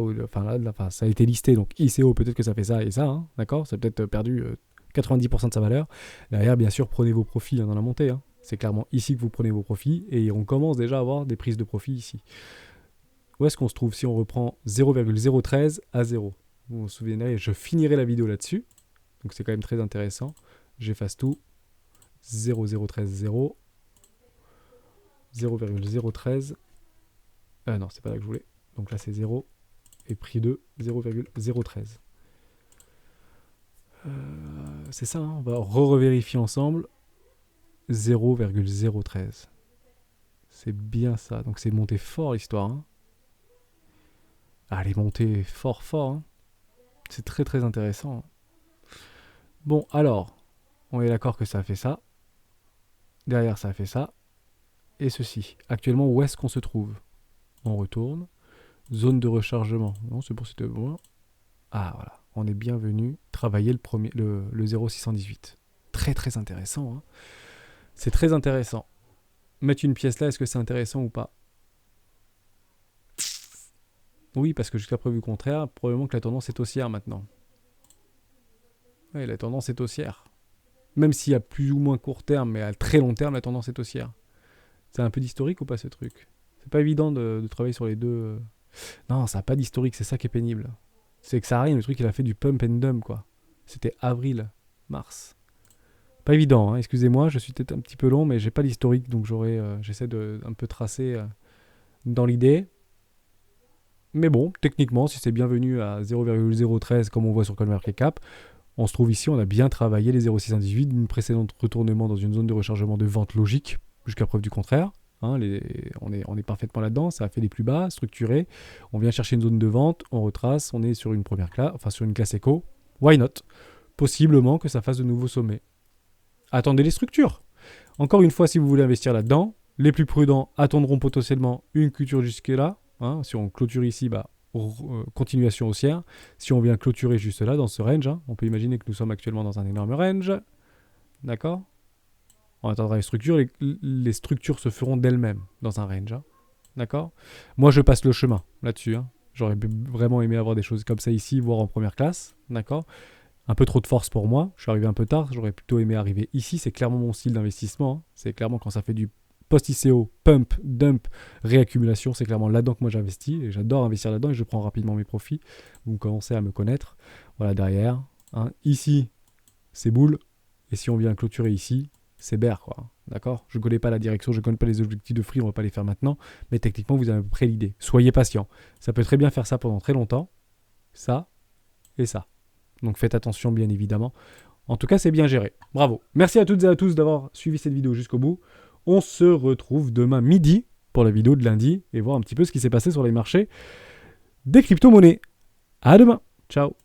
ça a été listé, donc ICO, peut-être que ça fait ça et ça, hein, d'accord? Ça a peut-être perdu 90% de sa valeur. Derrière, bien sûr, prenez vos profits dans la montée. Hein. C'est clairement ici que vous prenez vos profits et on commence déjà à avoir des prises de profit ici. Où est-ce qu'on se trouve si on reprend 0,013 à 0? Vous vous souvenez, je finirai la vidéo là-dessus. Donc c'est quand même très intéressant. J'efface tout. 0,013, 0,013. Non, c'est pas là que je voulais. Donc là, c'est 0. Et prix 2, 0,013. C'est ça, hein, on va revérifier ensemble. 0,013. C'est bien ça. Donc c'est monté fort l'histoire. Hein. Ah, elle est montée fort, fort. Hein. C'est très, très intéressant. Hein. Bon, alors, on est d'accord que ça a fait ça. Derrière, ça a fait ça. Et ceci. Actuellement, où est-ce qu'on se trouve? On retourne. Zone de rechargement. Non, c'est pour c'était bon. Ah, voilà. On est bien venu travailler le 0,618. Très, très intéressant. Hein. C'est très intéressant. Mettre une pièce là, est-ce que c'est intéressant ou pas? Oui, parce que jusqu'à preuve du contraire, probablement que la tendance est haussière maintenant. Oui, la tendance est haussière. Même s'il y a plus ou moins court terme, mais à très long terme, la tendance est haussière. C'est un peu d'historique ou pas ce truc? C'est pas évident de travailler sur les deux. Non, ça n'a pas d'historique, c'est ça qui est pénible. C'est que ça arrive, le truc, il a fait du pump and dump, quoi. C'était avril, mars. Pas évident, hein, excusez-moi, je suis peut-être un petit peu long, mais j'ai pas l'historique, donc j'essaie de un peu tracer dans l'idée. Mais bon, techniquement, si c'est bienvenu à 0,013, comme on voit sur CoinMarketCap, on se trouve ici, on a bien travaillé les 0,618 d'une précédente retournement dans une zone de rechargement de vente logique, jusqu'à preuve du contraire. Hein, on est parfaitement là-dedans, ça a fait des plus bas, structuré. On vient chercher une zone de vente, on retrace, on est sur une première classe, enfin sur une classe éco. Why not? Possiblement que ça fasse de nouveaux sommets. Attendez les structures. Encore une fois, si vous voulez investir là-dedans, les plus prudents attendront potentiellement une culture jusque-là. Hein, si on clôture ici, continuation haussière. Si on vient clôturer juste là, dans ce range, hein, on peut imaginer que nous sommes actuellement dans un énorme range. D'accord? On attendra les structures. Les structures se feront d'elles-mêmes dans un range. Hein. D'accord? Moi, je passe le chemin là-dessus. Hein. J'aurais vraiment aimé avoir des choses comme ça ici, voire en première classe. D'accord? Un peu trop de force pour moi. Je suis arrivé un peu tard. J'aurais plutôt aimé arriver ici. C'est clairement mon style d'investissement. Hein. C'est clairement quand ça fait du post-ICO, pump, dump, réaccumulation. C'est clairement là-dedans que moi j'investis. Et j'adore investir là-dedans et je prends rapidement mes profits. Vous commencez à me connaître. Voilà derrière. Hein. Ici, c'est boule. Et si on vient clôturer ici, c'est bear, quoi. D'accord? Je ne connais pas la direction, je ne connais pas les objectifs de free, on ne va pas les faire maintenant. Mais techniquement, vous avez à peu près l'idée. Soyez patient. Ça peut très bien faire ça pendant très longtemps. Ça et ça. Donc faites attention, bien évidemment. En tout cas, c'est bien géré. Bravo. Merci à toutes et à tous d'avoir suivi cette vidéo jusqu'au bout. On se retrouve demain midi pour la vidéo de lundi et voir un petit peu ce qui s'est passé sur les marchés des crypto-monnaies. À demain. Ciao.